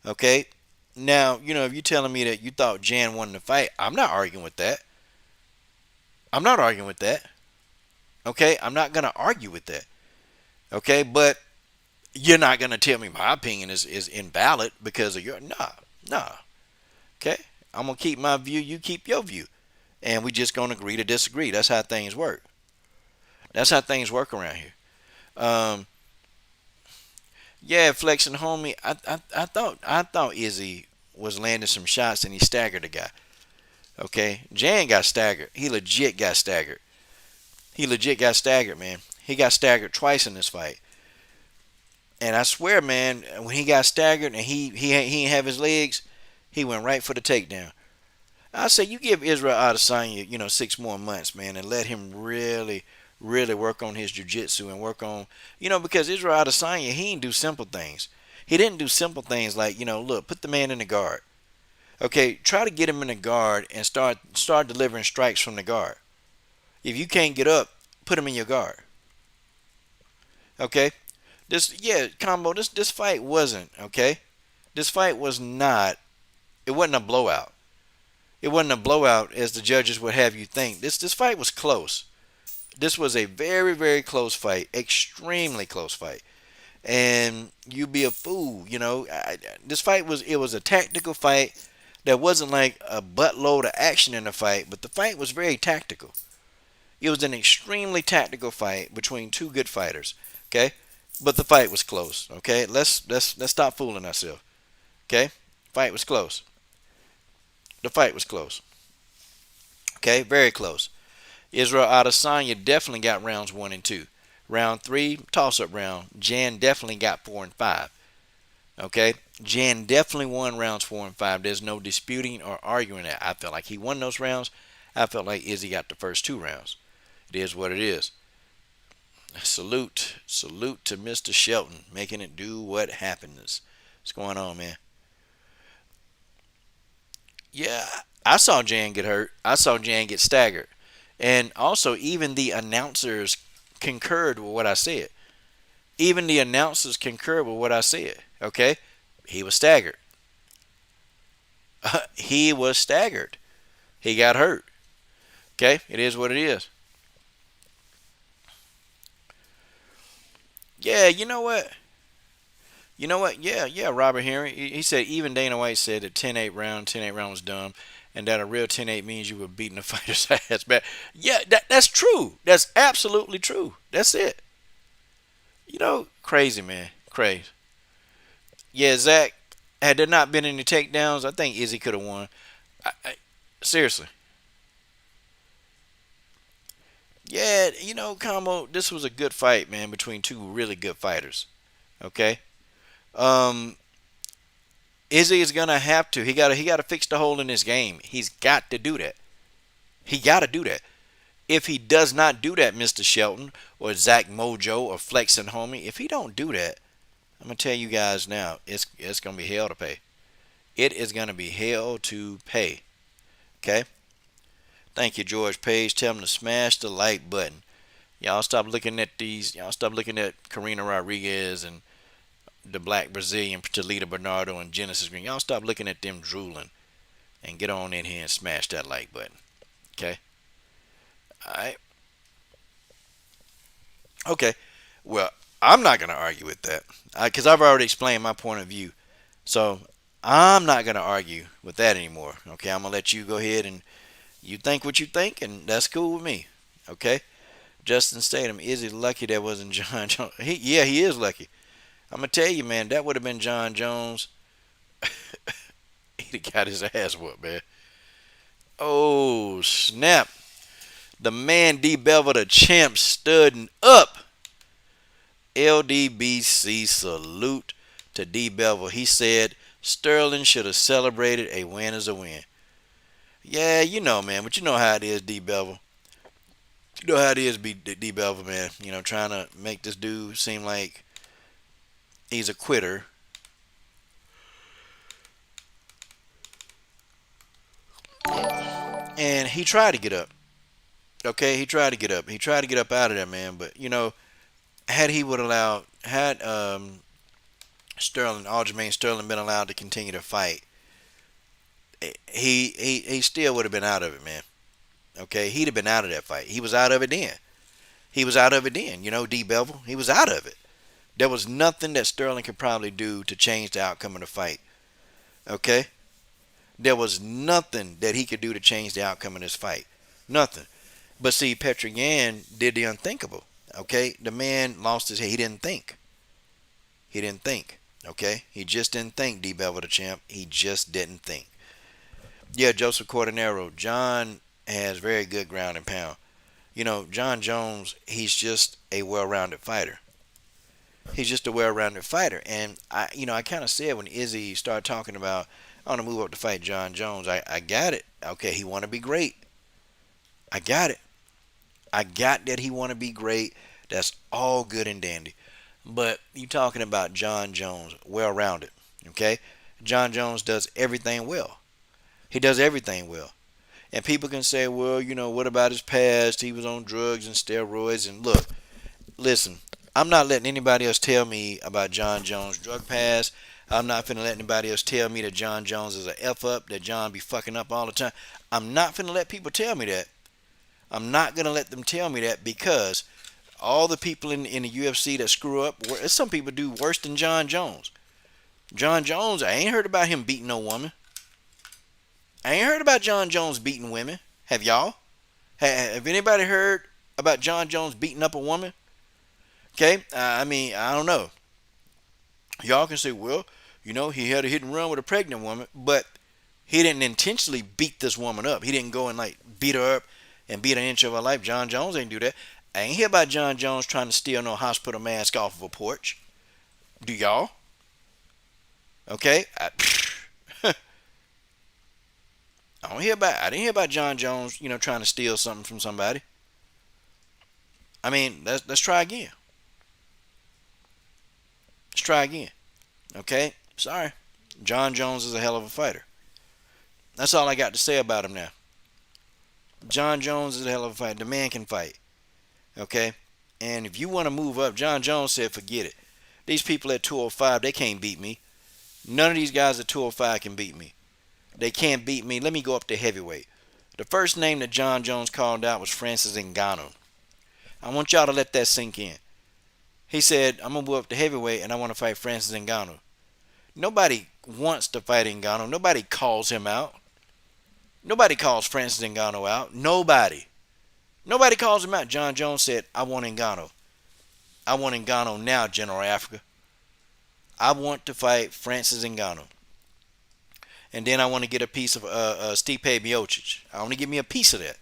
Speaker 2: Okay? Now, if you're telling me that you thought Jan won the fight, I'm not arguing with that. I'm not arguing with that. Okay? I'm not going to argue with that. Okay? But you're not going to tell me my opinion is invalid because of your... Nah. Okay? I'm going to keep my view. You keep your view. And we just going to agree to disagree. That's how things work. That's how things work around here. Yeah, flexing homie. I thought Izzy was landing some shots and he staggered the guy. Okay, Jan got staggered. He legit got staggered. Man. He got staggered twice in this fight. And I swear, man, when he got staggered and he didn't have his legs, he went right for the takedown. I say you give Israel Adesanya, 6 more months, man, and let him really, really work on his jiu-jitsu and work on, because Israel Adesanya, he didn't do simple things. He didn't do simple things like, look, put the man in the guard. Okay, try to get him in the guard and start delivering strikes from the guard. If you can't get up, put him in your guard. Okay? This fight wasn't, okay? This fight was not, it wasn't a blowout. It wasn't a blowout as the judges would have you think. This fight was close. This was a very, very close fight. Extremely close fight. And you'd be a fool, This fight was a tactical fight. There wasn't like a buttload of action in the fight, but the fight was very tactical. It was an extremely tactical fight between 2 good fighters. Okay? But the fight was close. Okay? Let's stop fooling ourselves. Okay? Fight was close. The fight was close. Okay, very close. Israel Adesanya definitely got rounds 1 and 2. Round 3, toss-up round. Jan definitely got 4 and 5. Okay, Jan definitely won rounds 4 and 5. There's no disputing or arguing that. I felt like he won those rounds. I felt like Izzy got the first 2 rounds. It is what it is. Salute to Mr. Shelton, making it do what happens. What's going on, man? Yeah, I saw Jan get hurt. I saw Jan get staggered. And also, even the announcers concurred with what I said. Even the announcers concurred with what I said. Okay? He was staggered. He was staggered. He got hurt. Okay? It is what it is. Yeah, you know what? Yeah, Robert Henry. He said even Dana White said that 10-8 round was dumb, and that a real 10-8 means you were beating the fighter's ass back. Yeah, that's true. That's absolutely true. That's it. Crazy, man. Crazy. Yeah, Zach, had there not been any takedowns, I think Izzy could have won. Seriously. Yeah, Combo, this was a good fight, man, between 2 really good fighters. Okay? Izzy is gonna have to. He gotta fix the hole in his game. He's got to do that. He gotta do that. If he does not do that, Mr. Shelton or Zach Mojo or Flexing Homie, if he don't do that, I'm gonna tell you guys now, it's gonna be hell to pay. It is gonna be hell to pay. Okay? Thank you, George Page. Tell him to smash the like button. Y'all stop looking at these. Y'all stop looking at Karina Rodriguez and the black Brazilian, Talita Bernardo, and Genesis Green. Y'all stop looking at them drooling and get on in here and smash that like button. Okay? Alright. Okay. Well, I'm not going to argue with that because I've already explained my point of view. So I'm not going to argue with that anymore. Okay? I'm going to let you go ahead and you think what you think, and that's cool with me. Okay? Justin Statham, is he lucky that wasn't John Jones? Yeah, he is lucky. I'm going to tell you, man, that would have been John Jones. He'd have got his ass whooped, man. Oh, snap. The man D Bevel, the champ, stood up. LDBC salute to D Bevel. He said Sterling should have celebrated a win as a win. Yeah, you know, man, but you know how it is, D Bevel. You know how it is, D Bevel, man. You know, trying to make this dude seem like he's a quitter. And he tried to get up. Okay, he tried to get up. He tried to get up out of there, man. But you know, had he would allow, had Aljamain Sterling been allowed to continue to fight, he still would have been out of it, man. Okay, he'd have been out of that fight. He was out of it then. He was out of it then. You know, D Bevel, he was out of it. There was nothing that Sterling could probably do to change the outcome of the fight. Okay, there was nothing that he could do to change the outcome of this fight. Nothing. But see, Petr Yan did the unthinkable. Okay, the man lost his head. He didn't think. He didn't think. Okay, he just didn't think. D Bevel, the champ, he just didn't think. Yeah, Joseph Cordonero, John has very good ground and pound. You know, John Jones, he's just a well-rounded fighter. He's just a well-rounded fighter. And I kind of said when Izzy started talking about, I want to move up to fight John Jones. I got it. Okay, he want to be great. I got it. I got that he want to be great. That's all good and dandy. But you talking about John Jones, well-rounded. Okay, John Jones does everything well. He does everything well. And people can say, well, you know, what about his past? He was on drugs and steroids. And look, listen, I'm not letting anybody else tell me about John Jones' drug past. I'm not finna let anybody else tell me that John Jones is a F up, that John be fucking up all the time. I'm not finna let people tell me that. I'm not gonna let them tell me that because all the people in the UFC that screw up, some people do worse than John Jones. John Jones, I ain't heard about him beating no woman. I ain't heard about John Jones beating women. Have y'all? Have anybody heard about John Jones beating up a woman? Okay, I mean, I don't know. Y'all can say, well, you know, he had a hit and run with a pregnant woman, but he didn't intentionally beat this woman up. He didn't go and like beat her up and beat an inch of her life. John Jones ain't do that. I ain't hear about John Jones trying to steal no hospital mask off of a porch. Do y'all? Okay, I didn't hear about John Jones, you know, trying to steal something from somebody. I mean, let's try again. Let's try again. Okay? Sorry. John Jones is a hell of a fighter. That's all I got to say about him now. John Jones is a hell of a fighter. The man can fight. Okay? And if you want to move up, John Jones said, forget it. These people at 205, they can't beat me. None of these guys at 205 can beat me. They can't beat me. Let me go up to heavyweight. The first name that John Jones called out was Francis Ngannou. I want y'all to let that sink in. He said, I'm going to move up to heavyweight and I want to fight Francis Ngannou. Nobody wants to fight Ngannou. Nobody calls him out. Nobody calls Francis Ngannou out. Nobody. Nobody calls him out. John Jones said, I want Ngannou. I want Ngannou now, General Africa. I want to fight Francis Ngannou. And then I want to get a piece of Stipe Miocic. I want to give me a piece of that.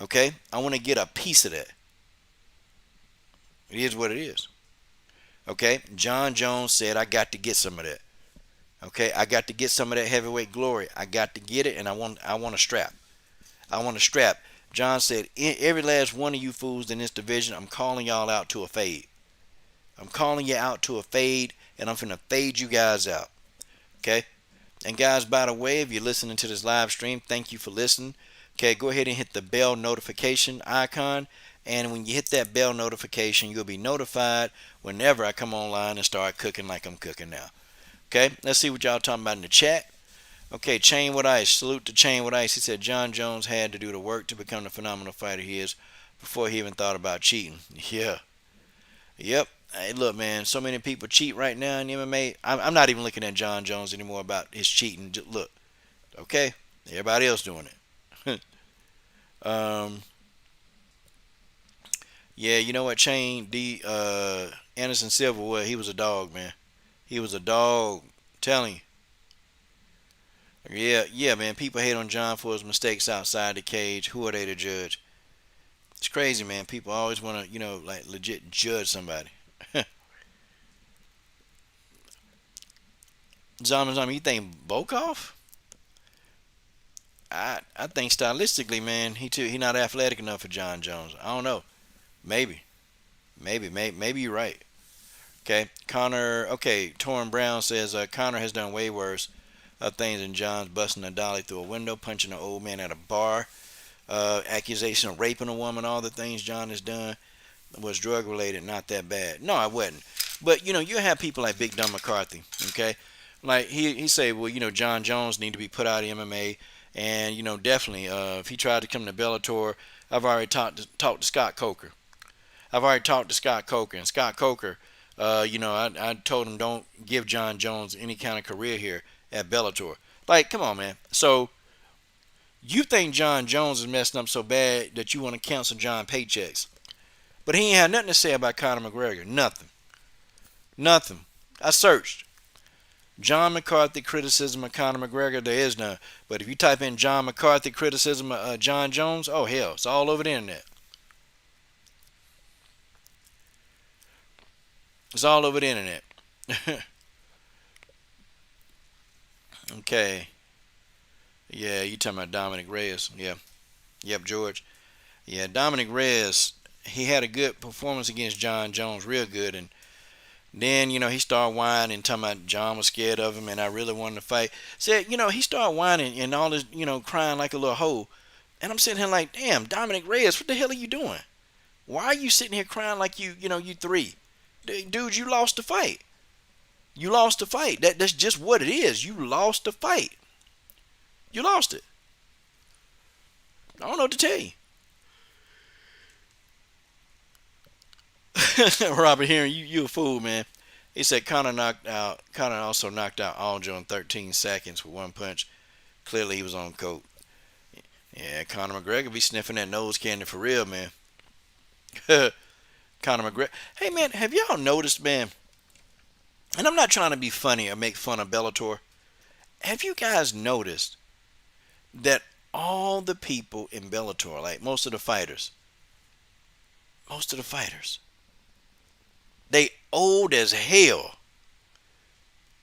Speaker 2: Okay? I want to get a piece of that. It is what it is. Okay? John Jones said, I got to get some of that. Okay? I got to get some of that heavyweight glory. I got to get it, and I want a strap. I want a strap. John said, every last one of you fools in this division, I'm calling y'all out to a fade. I'm calling you out to a fade, and I'm finna fade you guys out. Okay? And guys, by the way, if you're listening to this live stream, thank you for listening. Okay, go ahead and hit the bell notification icon And when you hit that bell notification, you'll be notified whenever I come online and start cooking like I'm cooking now. Okay, let's see what y'all talking about in the chat. Okay, Chain with Ice. Salute to Chain with Ice. He said John Jones had to do the work to become the phenomenal fighter he is before he even thought about cheating. Yeah. Yep. Hey, look, man. So many people cheat right now in MMA. I'm not even looking at John Jones anymore about his cheating. Just look. Okay. Everybody else doing it. Yeah, you know what, Chain Anderson Silva was. He was a dog, man. He was a dog. I'm telling you. Yeah, man. People hate on John for his mistakes outside the cage. Who are they to judge? It's crazy, man. People always want to, like legit judge somebody. Zama, you think Volkov? I think stylistically, man, he not athletic enough for John Jones. I don't know. Maybe you're right. Okay, Connor. Okay, Torrin Brown says Connor has done way worse things than John's busting a dolly through a window, punching an old man at a bar, accusation of raping a woman. All the things John has done was drug related, not that bad. No, I wasn't. But you have people like Big Dumb McCarthy. Okay, like he say, well, John Jones need to be put out of MMA, and definitely if he tried to come to Bellator, I've already talked to Scott Coker. And Scott Coker, I told him don't give John Jones any kind of career here at Bellator. Like, come on, man. So you think John Jones is messing up so bad that you want to cancel John paychecks, but he ain't had nothing to say about Conor McGregor. Nothing. I searched. John McCarthy criticism of Conor McGregor, there is none. But if you type in John McCarthy criticism of John Jones, oh hell, it's all over the internet. It's all over the internet. Okay. Yeah, you talking about Dominic Reyes. Yeah. Yep, George. Yeah, Dominic Reyes, he had a good performance against John Jones, real good. And then, he started whining and talking about John was scared of him and I really wanted to fight. Said, he started whining and all this, crying like a little hoe. And I'm sitting here like, damn, Dominic Reyes, what the hell are you doing? Why are you sitting here crying like you three? Dude, you lost the fight. That's just what it is. You lost the fight. You lost it. I don't know what to tell you. Robert Heron, you a fool, man. He said Conor also knocked out Aljo in 13 seconds with one punch. Clearly he was on coke. Yeah, Conor McGregor be sniffing that nose candy for real, man. Conor McGregor. Hey, man, have y'all noticed, man? And I'm not trying to be funny or make fun of Bellator. Have you guys noticed that all the people in Bellator, like most of the fighters, they old as hell.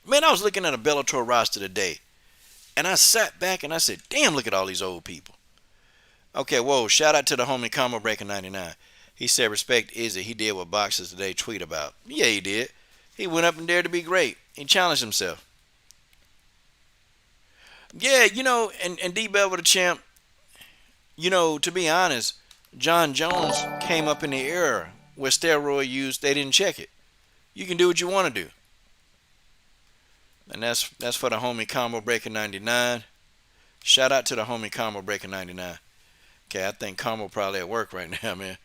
Speaker 2: Man, I was looking at a Bellator roster today, and I sat back and I said, damn, look at all these old people. Okay, whoa, shout out to the homie Combo Breaker 99. He said, respect Izzy. He did what boxers today tweet about. Yeah, he did. He went up and dared to be great. He challenged himself. Yeah, and D-Bell with the champ, to be honest, John Jones came up in the era where steroid use, they didn't check it. You can do what you want to do. And that's for the homie Combo Breaker 99. Shout out to the homie Combo Breaker 99. Okay, I think Combo probably at work right now, man.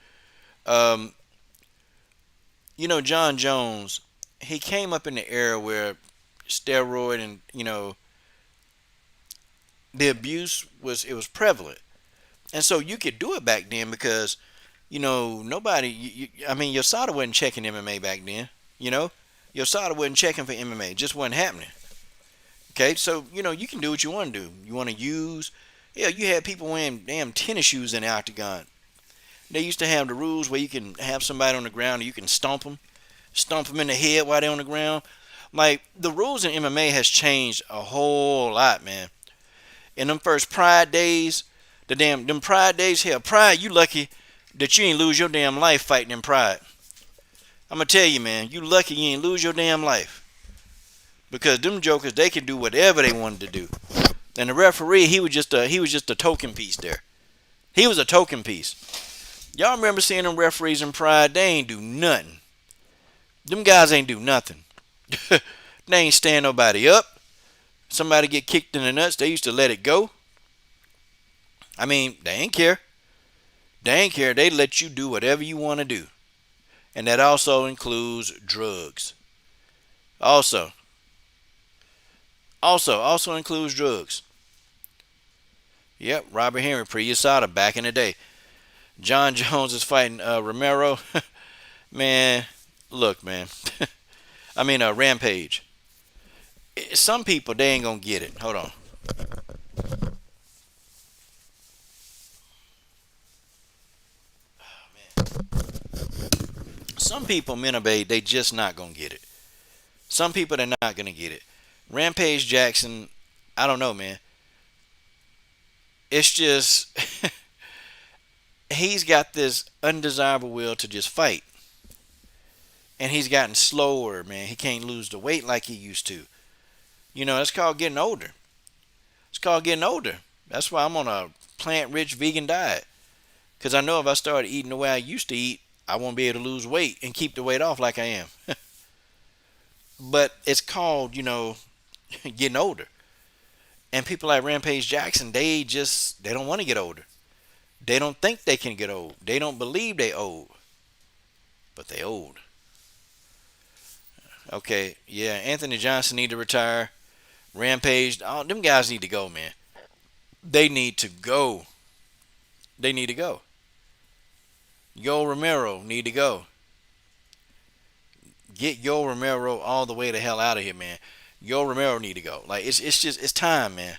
Speaker 2: John Jones, he came up in the era where steroid and, the abuse was prevalent. And so you could do it back then because, nobody, Yosada wasn't checking MMA back then, Yosada wasn't checking for MMA. It just wasn't happening. Okay, so, you can do what you want to do. You want to use, you had people wearing damn tennis shoes in the octagon. They used to have the rules where you can have somebody on the ground and you can stomp them in the head while they're on the ground. Like, the rules in MMA has changed a whole lot, man. In them first Pride days, them Pride days, hell, Pride, you lucky that you ain't lose your damn life fighting in Pride. I'm going to tell you, man, you lucky you ain't lose your damn life. Because them jokers, they can do whatever they wanted to do. And the referee, he was just a token piece there. He was a token piece. Y'all remember seeing them referees in Pride? They ain't do nothing. Them guys ain't do nothing. They ain't stand nobody up. Somebody get kicked in the nuts, they used to let it go. I mean, they ain't care. They ain't care. They let you do whatever you want to do. And that also includes drugs. Also, also includes drugs. Yep, Robert Henry, pre-USADA back in the day. John Jones is fighting Romero. Man, look, man. I mean, Rampage. Some people, they ain't gonna get it. Hold on. Some people, Minabe, they just not gonna get it. Some people, they're not gonna get it. Rampage Jackson, I don't know, man. It's just he's got this undesirable will to just fight, and he's gotten slower, man. He can't lose the weight like he used to. You know, that's called getting older. It's called getting older. That's why I'm on a plant-rich vegan diet. Because I know if I started eating the way I used to eat, I won't be able to lose weight and keep the weight off like I am. But it's called, getting older. And people like Rampage Jackson, they don't want to get older. They don't think they can get old. They don't believe they old. But they old. Okay, yeah, Anthony Johnson need to retire. Rampage, all them guys need to go, man. They need to go. They need to go. Yo Romero need to go. Get Yo Romero all the way the hell out of here, man. Yo Romero need to go. Like it's time, man.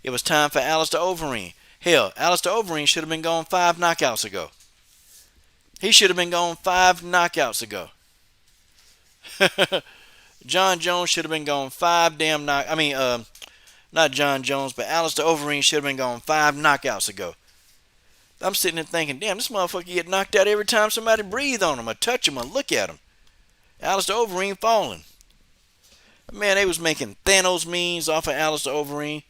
Speaker 2: It was time for Alistair Overeem. Hell, Alistair Overeem should have been gone 5 knockouts ago. He should have been gone 5 knockouts ago. John Jones should have been gone 5 damn knock. I mean, not John Jones, but Alistair Overeem should have been gone 5 knockouts ago. I'm sitting there thinking, damn, this motherfucker get knocked out every time somebody breathe on him or touch him or look at him. Alistair Overeem falling. Man, they was making Thanos memes off of Alistair Overeem.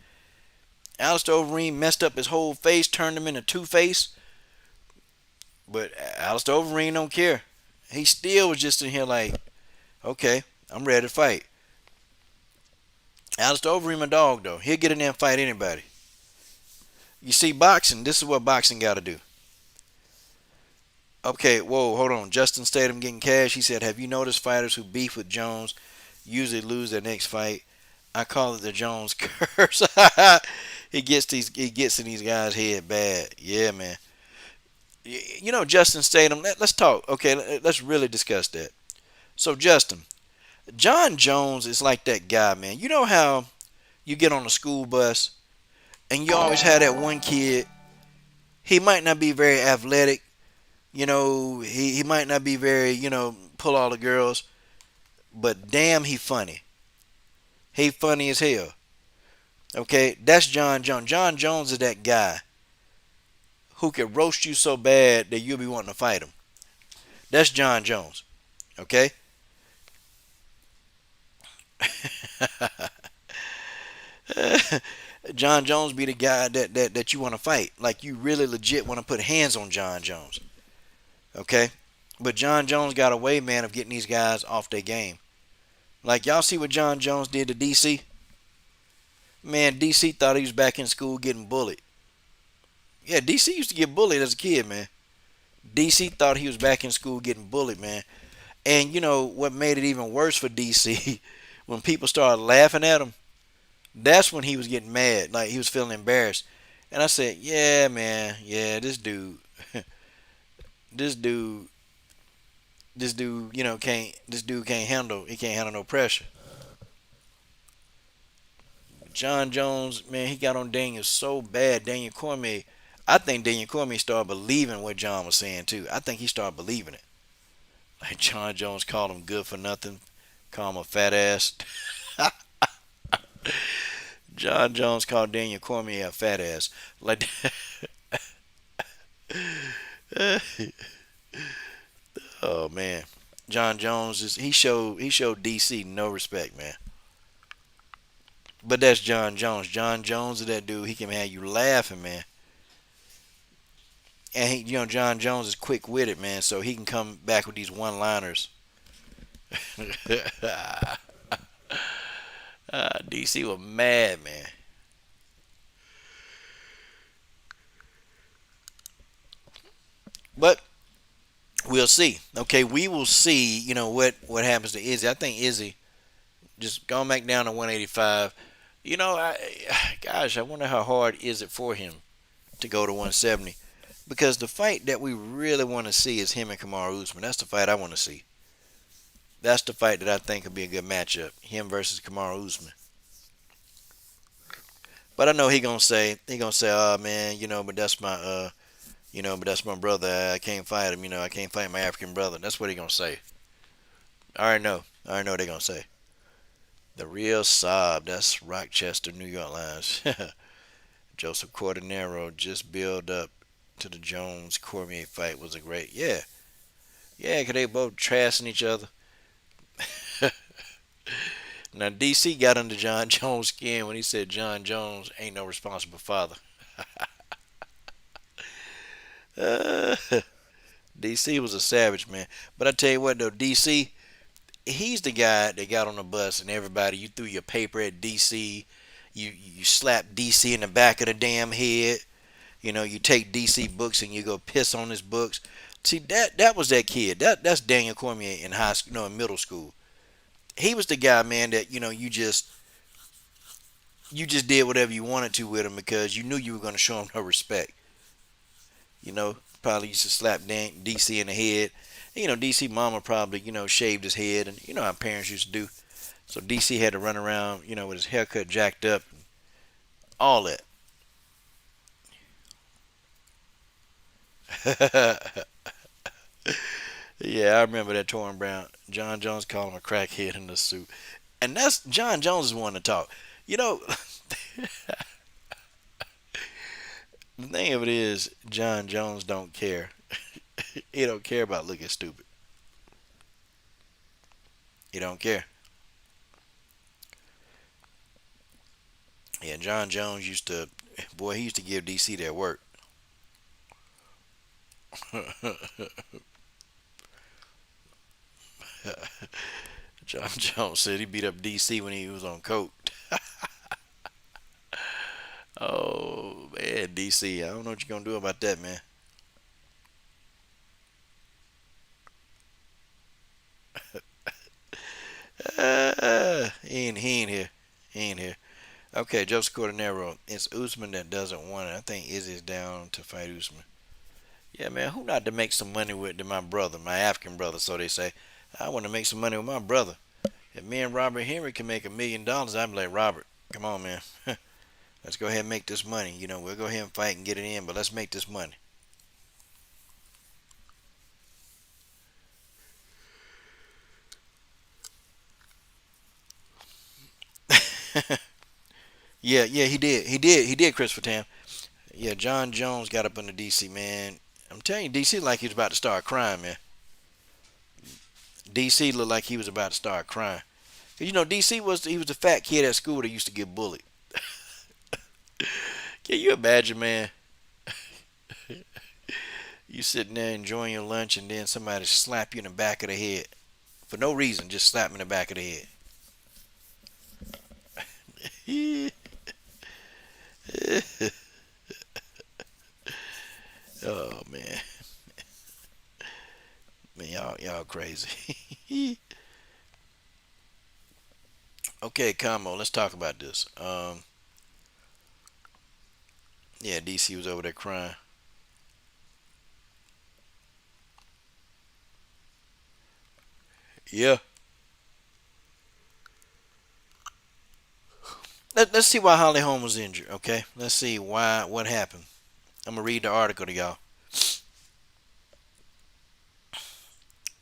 Speaker 2: Alistair Overeem messed up his whole face, turned him into Two-Face. But Alistair Overeem don't care. He still was just in here like, okay, I'm ready to fight. Alistair Overeem a dog, though. He'll get in there and fight anybody. You see, boxing, this is what boxing got to do. Okay, whoa, hold on. Justin Statham getting cash. He said, have you noticed fighters who beef with Jones usually lose their next fight? I call it the Jones curse. He gets in these guys' head bad. Yeah, man. You know, Justin Statham, let's talk. Okay, let's really discuss that. So, Justin, John Jones is like that guy, man. You know how you get on a school bus and you always have that one kid. He might not be very athletic. He might not be very, pull all the girls. But damn, he funny. He funny as hell. Okay, that's John Jones. John Jones is that guy who could roast you so bad that you'll be wanting to fight him. That's John Jones. Okay? John Jones be the guy that you want to fight. Like you really legit want to put hands on John Jones. Okay? But John Jones got a way, man, of getting these guys off their game. Like y'all see what John Jones did to DC? Man, DC thought he was back in school getting bullied. Yeah, DC used to get bullied as a kid, man. DC thought he was back in school getting bullied, man. And you know what made it even worse for DC? When people started laughing at him, that's when he was getting mad. Like he was feeling embarrassed. And I said, yeah, man, yeah, this dude, this dude, can't handle no pressure. John Jones, man, he got on Daniel so bad. Daniel Cormier, I think Daniel Cormier started believing what John was saying too. I think he started believing it. Like John Jones called him good for nothing, called him a fat ass. John Jones called Daniel Cormier a fat ass. Like, oh man, John Jones he showed DC no respect, man. But that's John Jones. John Jones is that dude. He can have you laughing, man. And John Jones is quick witted, man, so he can come back with these one liners. DC was mad, man. But we'll see. Okay, we will see. What happens to Izzy. I think Izzy just going back down to 185. Gosh, I wonder how hard is it for him to go to 170. Because the fight that we really want to see is him and Kamaru Usman. That's the fight I want to see. That's the fight that I think could be a good matchup. Him versus Kamaru Usman. But I know he gonna say, oh man, but that's my brother. I can't fight him. I can't fight my African brother. That's what he gonna say. I already know. I already know what they gonna say. The real sob. That's Rochester, New York lines. Joseph Cordenaro just build up to the Jones Cormier fight was a great. Yeah, yeah, 'cause they both trashing each other. Now DC got under John Jones' skin when he said John Jones ain't no responsible father. Uh, DC was a savage, man. But I tell you what though, DC, he's the guy that got on the bus and everybody, you threw your paper at DC, you slap DC in the back of the damn head. You take DC books and you go piss on his books. See that was that kid. That's Daniel Cormier in high school, no, in middle school. He was the guy, man, that you just did whatever you wanted to with him because you knew you were going to show him no respect. Probably used to slap DC in the head. DC mama probably shaved his head, and how parents used to do. So DC had to run around, with his haircut jacked up, all that. Yeah, I remember that Torrin Brown. John Jones called him a crackhead in the suit. And that's John Jones is one to talk. You know, the thing of it is, John Jones don't care. He don't care about looking stupid. He don't care. Yeah, John Jones he used to give DC their work. John Jones said he beat up DC when he was on coke. Oh man, DC, I don't know what you're gonna do about that, man. He ain't here. He ain't here. Okay, Joseph Cordenaro. It's Usman that doesn't want it. I think Izzy's down to fight Usman. Yeah, man, who not to make some money with my brother, my African brother, so they say. I want to make some money with my brother. If me and Robert Henry can make $1 million, I'd be like, Robert, come on, man. Let's go ahead and make this money. We'll go ahead and fight and get it in, but let's make this money. Yeah, yeah, he did. He did, Christopher Tam. Yeah, John Jones got up under DC, man. I'm telling you, DC like he was about to start crying, man. DC looked like he was about to start crying. 'Cause, DC was the fat kid at school that used to get bullied. Can you imagine, man? You sitting there enjoying your lunch and then somebody slap you in the back of the head for no reason, just slap me in the back of the head. Oh man, man, y'all crazy. Okay, Combo, let's talk about this. Yeah, DC was over there crying. Yeah. Let's see why Holly Holm was injured. Okay, let's see what happened. I'm gonna read the article to y'all.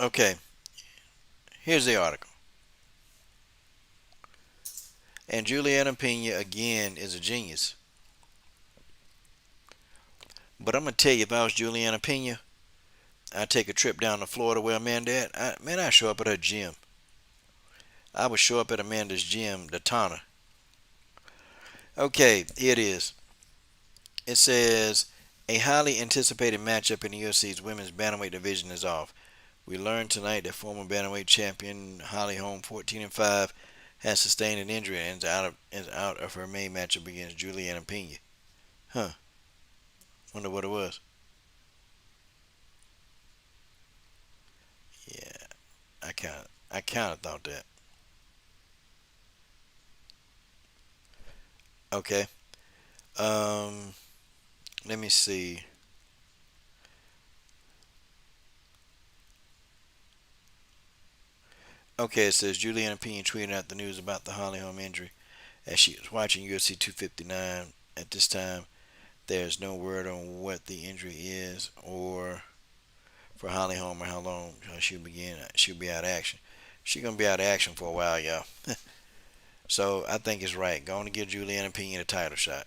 Speaker 2: Okay, here's the article. And Juliana Pena again is a genius. But I'm gonna tell you, if I was Juliana Pena, I'd take a trip down to Florida where Amanda at. I'd show up at her gym. I would show up at Amanda's gym, the Tana. Okay, here it is. It says A highly anticipated matchup in the UFC's women's bantamweight division is off. We learned tonight that former bantamweight champion Holly Holm, 14-5, has sustained an injury and is out of her main matchup against Juliana Pena. Huh? Wonder what it was. Yeah, I kind of thought that. Okay. Um, Let me see. Okay, it says Juliana Pena tweeted out the news about the Holly Holm injury as she was watching UFC 259. At this time, there's no word on what the injury is or for Holly Holm or how long she'll be out of action. She's gonna be out of action for a while, y'all. So I think it's right. Going to give Juliana Pena a title shot.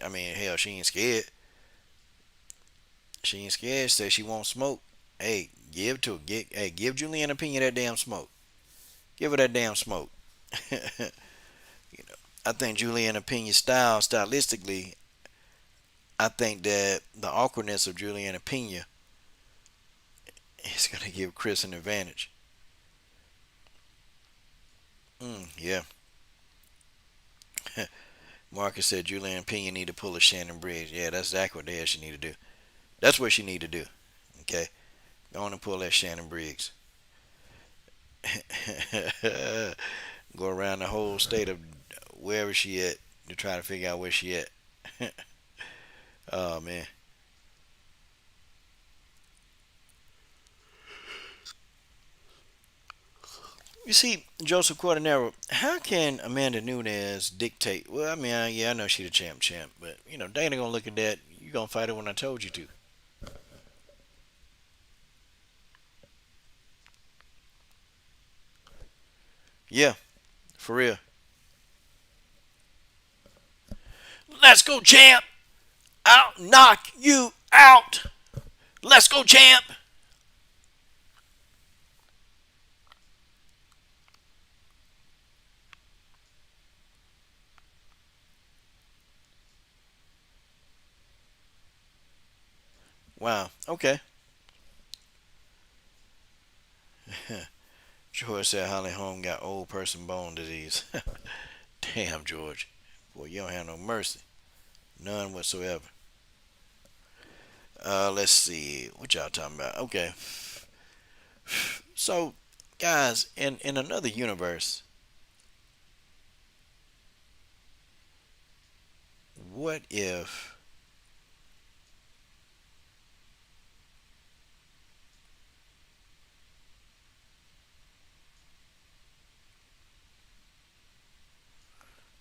Speaker 2: I mean, hell, she ain't scared. She ain't scared. Says she won't smoke. Hey, give Juliana Pena that damn smoke. Give her that damn smoke. you know, I think Juliana Pena's stylistically, I think that the awkwardness of Juliana Pena is gonna give Chris an advantage. Yeah. Marcus said Juliana Pena need to pull a Shannon Briggs. Yeah, that's exactly what the hell she need to do. That's what she need to do. Okay, go on and pull that Shannon Briggs. Go around the whole state of wherever she at to try to figure out where she at. Oh man. You see, Joseph Quartanero, how can Amanda Nunes dictate? Well, I mean, yeah, I know she the champ, but Dana gonna look at that. You gonna fight her when I told you to. Yeah, for real. Let's go, champ. I'll knock you out. Let's go, champ. Wow. Okay. George said Holly Holm got old person bone disease. Damn, George. Boy, you don't have no mercy. None whatsoever. Let's see. What y'all talking about? Okay. So, guys, in another universe, what if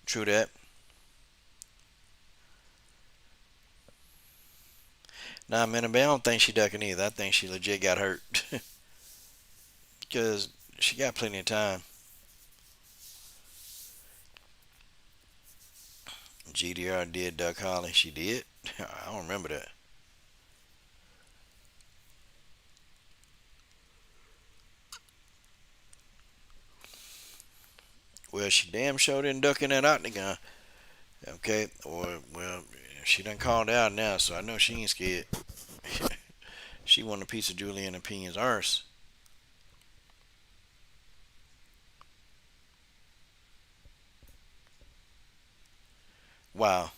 Speaker 2: true that? Nah, man, I don't think she ducking either. I think she legit got hurt because she got plenty of time. GDR did duck Holly. She did. I don't remember that. Well, she damn sure didn't duck in that octagon. Okay, or well, she done called out now, so I know she ain't scared. She want a piece of Julian Opinion's arse. Wow.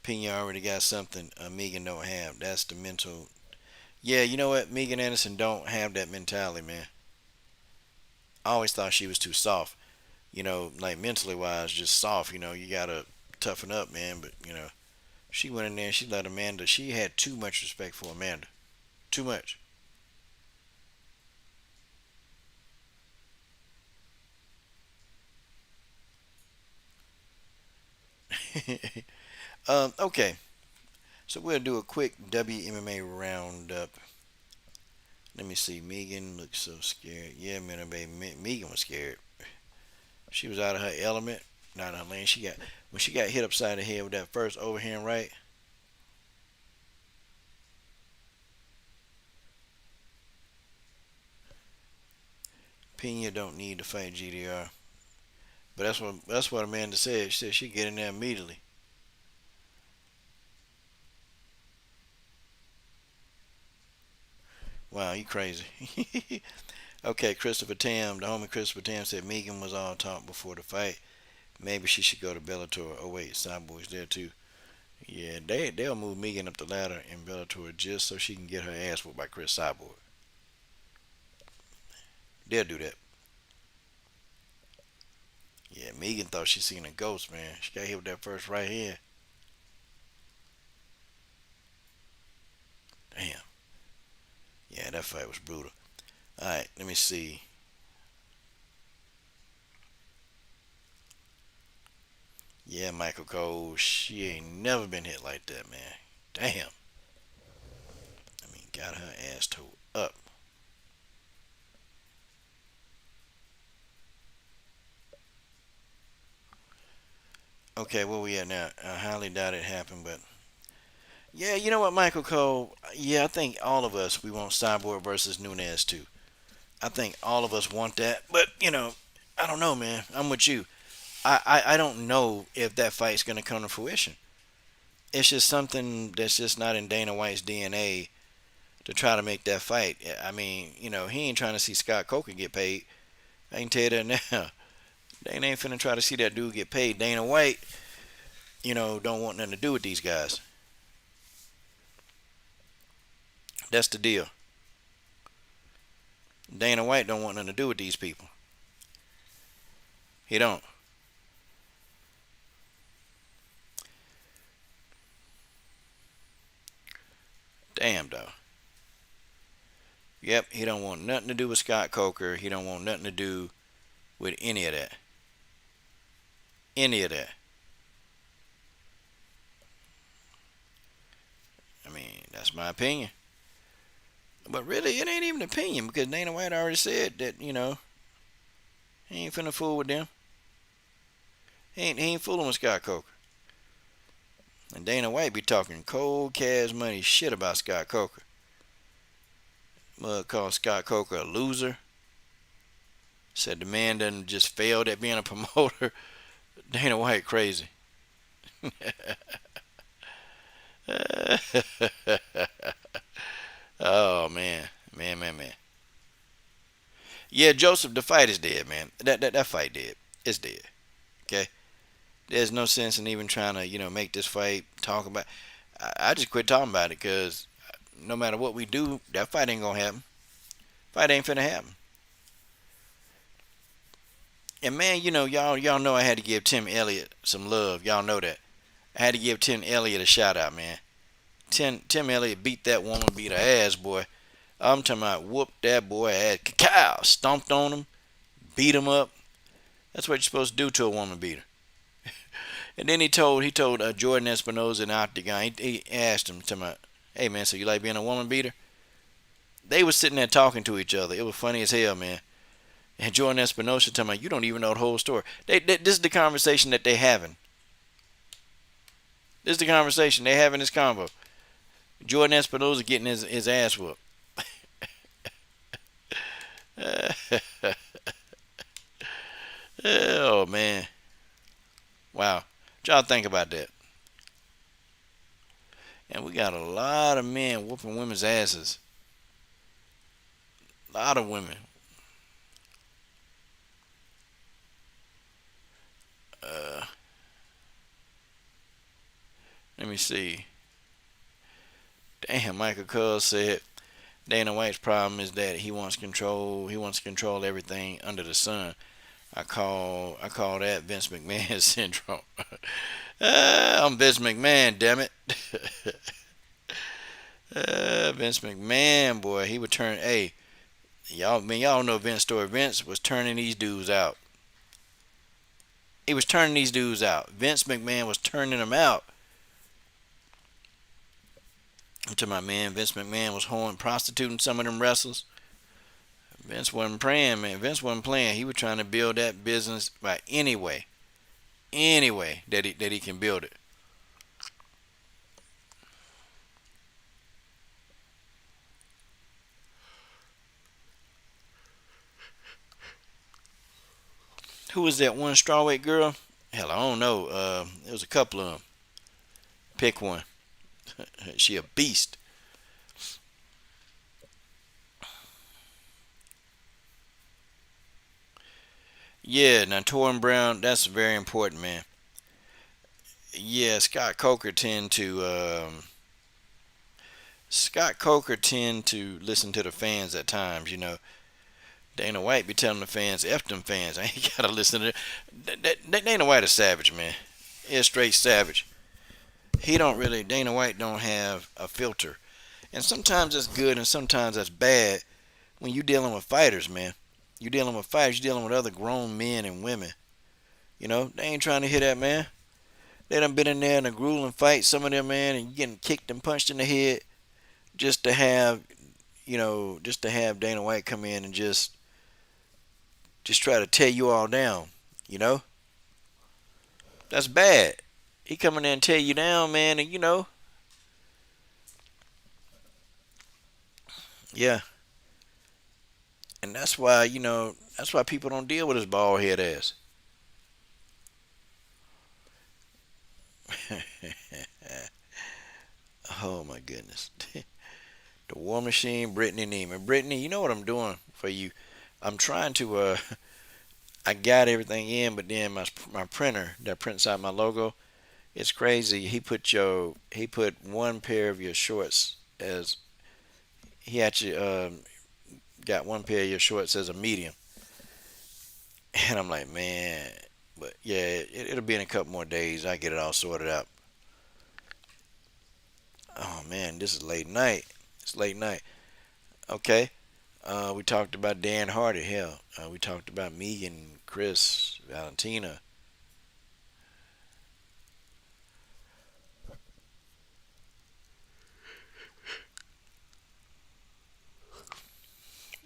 Speaker 2: Pena already got something Megan don't have. That's the mental. Yeah, you know what? Megan Anderson don't have that mentality, man. I always thought she was too soft. Like mentally wise, just soft. You gotta toughen up, man. But she went in there and she let Amanda. She had too much respect for Amanda. Too much. Okay, so we'll do a quick WMMA roundup. Let me see. Megan looks so scared. Yeah, man, baby. Megan was scared. She was out of her element, not in her lane. When she got hit upside the head with that first overhand right. Pena don't need to fight GDR, but that's what Amanda said. She said she'd get in there immediately. Wow, you crazy. Okay, Christopher Tam, the homie Christopher Tam said Megan was all talk before the fight. Maybe she should go to Bellator. Oh wait, Cyborg's there too. Yeah, they'll move Megan up the ladder in Bellator just so she can get her ass whooped by Chris Cyborg. They'll do that. Yeah, Megan thought she seen a ghost, man. She got hit with that first right hand. Damn. Yeah, that fight was brutal. All right, let me see. Yeah, Michael Cole, she ain't never been hit like that, man. Damn. I mean, got her ass towed up. Okay, where we at now? I highly doubt it happened, but yeah, you know what, Michael Cole? Yeah, I think all of us we want Cyborg versus Nunez too. I think all of us want that, but I don't know, man. I'm with you. I don't know if that fight's gonna come to fruition. It's just something that's just not in Dana White's DNA to try to make that fight. I mean, he ain't trying to see Scott Coker get paid. I can tell you that now. Dana ain't finna try to see that dude get paid. Dana White, don't want nothing to do with these guys. That's the deal. Dana White don't want nothing to do with these people. He don't. Damn, though. Yep, he don't want nothing to do with Scott Coker. He don't want nothing to do with any of that. Any of that. I mean, that's my opinion. But really, it ain't even an opinion because Dana White already said that, he ain't finna fool with them. He ain't fooling with Scott Coker. And Dana White be talking cold cash money shit about Scott Coker. Mug called Scott Coker a loser. Said the man done just failed at being a promoter. Dana White crazy. Oh man. Man. Yeah, Joseph, the fight is dead, man. That fight dead. It's dead. Okay? There's no sense in even trying to, make this fight talk about. I just quit talking about it because no matter what we do, that fight ain't gonna happen. Fight ain't finna happen. And man, y'all know I had to give Tim Elliott some love. Y'all know that. I had to give Tim Elliott a shout out, man. Tim Elliott beat that woman, beat her ass, boy. I'm talking about whooped that boy ass, cow, stomped on him, beat him up. That's what you're supposed to do to a woman beater. And then he told Jordan Espinosa in the octagon. He asked him, talking about, "Hey man, so you like being a woman beater?" They was sitting there talking to each other. It was funny as hell, man. And Jordan Espinosa talking about, "You don't even know the whole story." This is the conversation that they having. This is the conversation they having. This convo. Jordan Espinosa getting his ass whooped. Oh man, wow. What y'all think about that? And we got a lot of men whooping women's asses. A lot of women. Uh, Let me see. Damn, Michael Cuz said Dana White's problem is that he wants control. He wants to control everything under the sun. I call that Vince McMahon syndrome. I'm Vince McMahon, damn it. Vince McMahon, boy, he would turn. Hey, y'all know Vince story. Vince was turning these dudes out. He was turning these dudes out. Vince McMahon was turning them out. I'm talking about, man, Vince McMahon was hoeing, prostituting some of them wrestlers. Vince wasn't praying, man. Vince wasn't playing. He was trying to build that business by any way that he can build it. Who was that one strawweight girl? Hell, I don't know. There was a couple of them. Pick one. She a beast. Yeah, now Torrin Brown, that's very important, man. Yeah, Scott Coker tend to listen to the fans at times. Dana White be telling the fans, "F them fans." I ain't gotta listen to Dana White is savage, man. He's straight savage. He don't really. Dana White don't have a filter, and sometimes that's good, and sometimes that's bad. When you dealing with fighters, man, you dealing with fighters. You dealing with other grown men and women. They ain't trying to hear that, man. They done been in there in a grueling fight, some of them, man, and you getting kicked and punched in the head just to have, just to have Dana White come in and just try to tear you all down. You know, that's bad. He come in there and tear you down, man, and yeah, and that's why people don't deal with his bald head ass. Oh my goodness. The War Machine, Brittany Neiman. Brittany, you know what I'm doing for you? I'm trying to. I got everything in, but then my printer that prints out my logo, it's crazy. He put one pair of your shorts as he actually got one pair of your shorts as a medium, and I'm like, man. But yeah, it'll be in a couple more days. I get it all sorted out. Oh man, this is late night. It's late night. Okay. We talked about Dan Hardy. Hell, we talked about Megan, Chris, Valentina.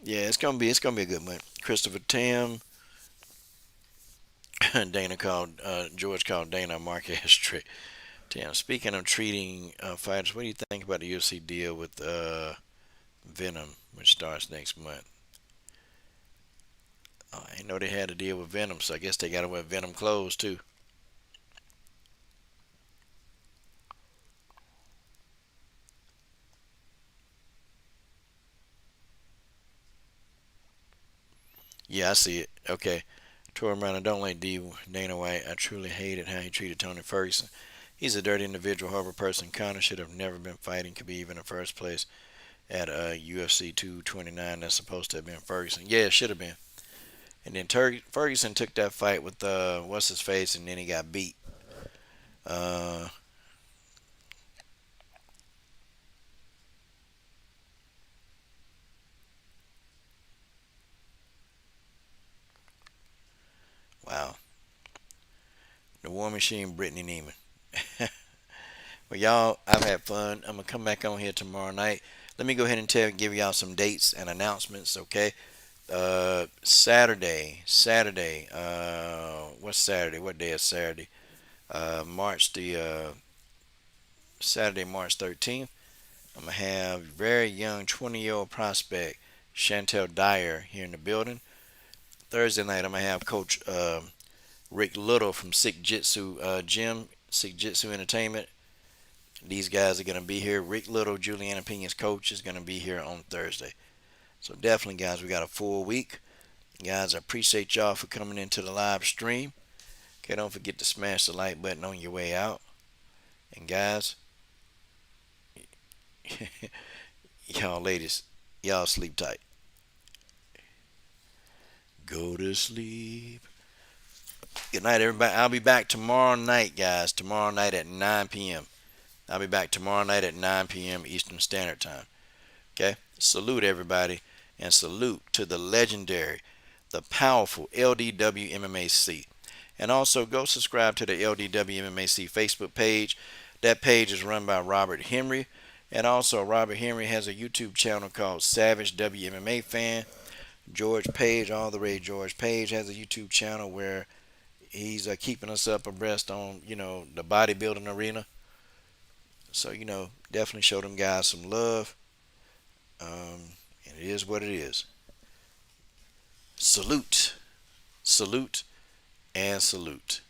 Speaker 2: Yeah, it's gonna be a good one. Christopher Tam, Dana called George called Dana a Marquez trick. Tam. Speaking of treating fighters, what do you think about the UFC deal with Venom, which starts next month? I know they had a deal with Venom, so I guess they got to wear Venom clothes too. Yeah, I see it. Okay. Tori Brown, I don't like Dana White. I truly hated how he treated Tony Ferguson. He's a dirty individual, horrible person. Connor should have never been fighting Khabib in the first place at UFC 229. That's supposed to have been Ferguson. Yeah, it should have been. And then Ferguson took that fight with what's his face, and then he got beat. Uh, wow, the War Machine, Brittany Neiman. Well, y'all, I've had fun. I'm gonna come back on here tomorrow night. Let me go ahead and give y'all some dates and announcements. Okay, Saturday. What's Saturday? What day is Saturday? March the Saturday, March 13th. I'm gonna have very young 20-year-old prospect Chantel Dyer here in the building. Thursday night, I'm gonna have Coach Rick Little from Sick Jitsu Gym, Sick Jitsu Entertainment. These guys are gonna be here. Rick Little, Juliana Pena's coach, is gonna be here on Thursday. So definitely, guys, we got a full week. Guys, I appreciate y'all for coming into the live stream. Okay, don't forget to smash the like button on your way out. And guys, y'all ladies, y'all sleep tight. Go to sleep. Good night, everybody. I'll be back tomorrow night, guys. Tomorrow night at 9 p.m. I'll be back tomorrow night at 9 p.m. Eastern Standard Time. Okay? Salute, everybody. And salute to the legendary, the powerful LDW MMAC. And also go subscribe to the LDW MMAC Facebook page. That page is run by Robert Henry. And also, Robert Henry has a YouTube channel called Savage WMMA Fan. George Page, all the way George Page, has a YouTube channel where he's keeping us up abreast on, the bodybuilding arena. So, definitely show them guys some love. And it is what it is. Salute, salute, and salute.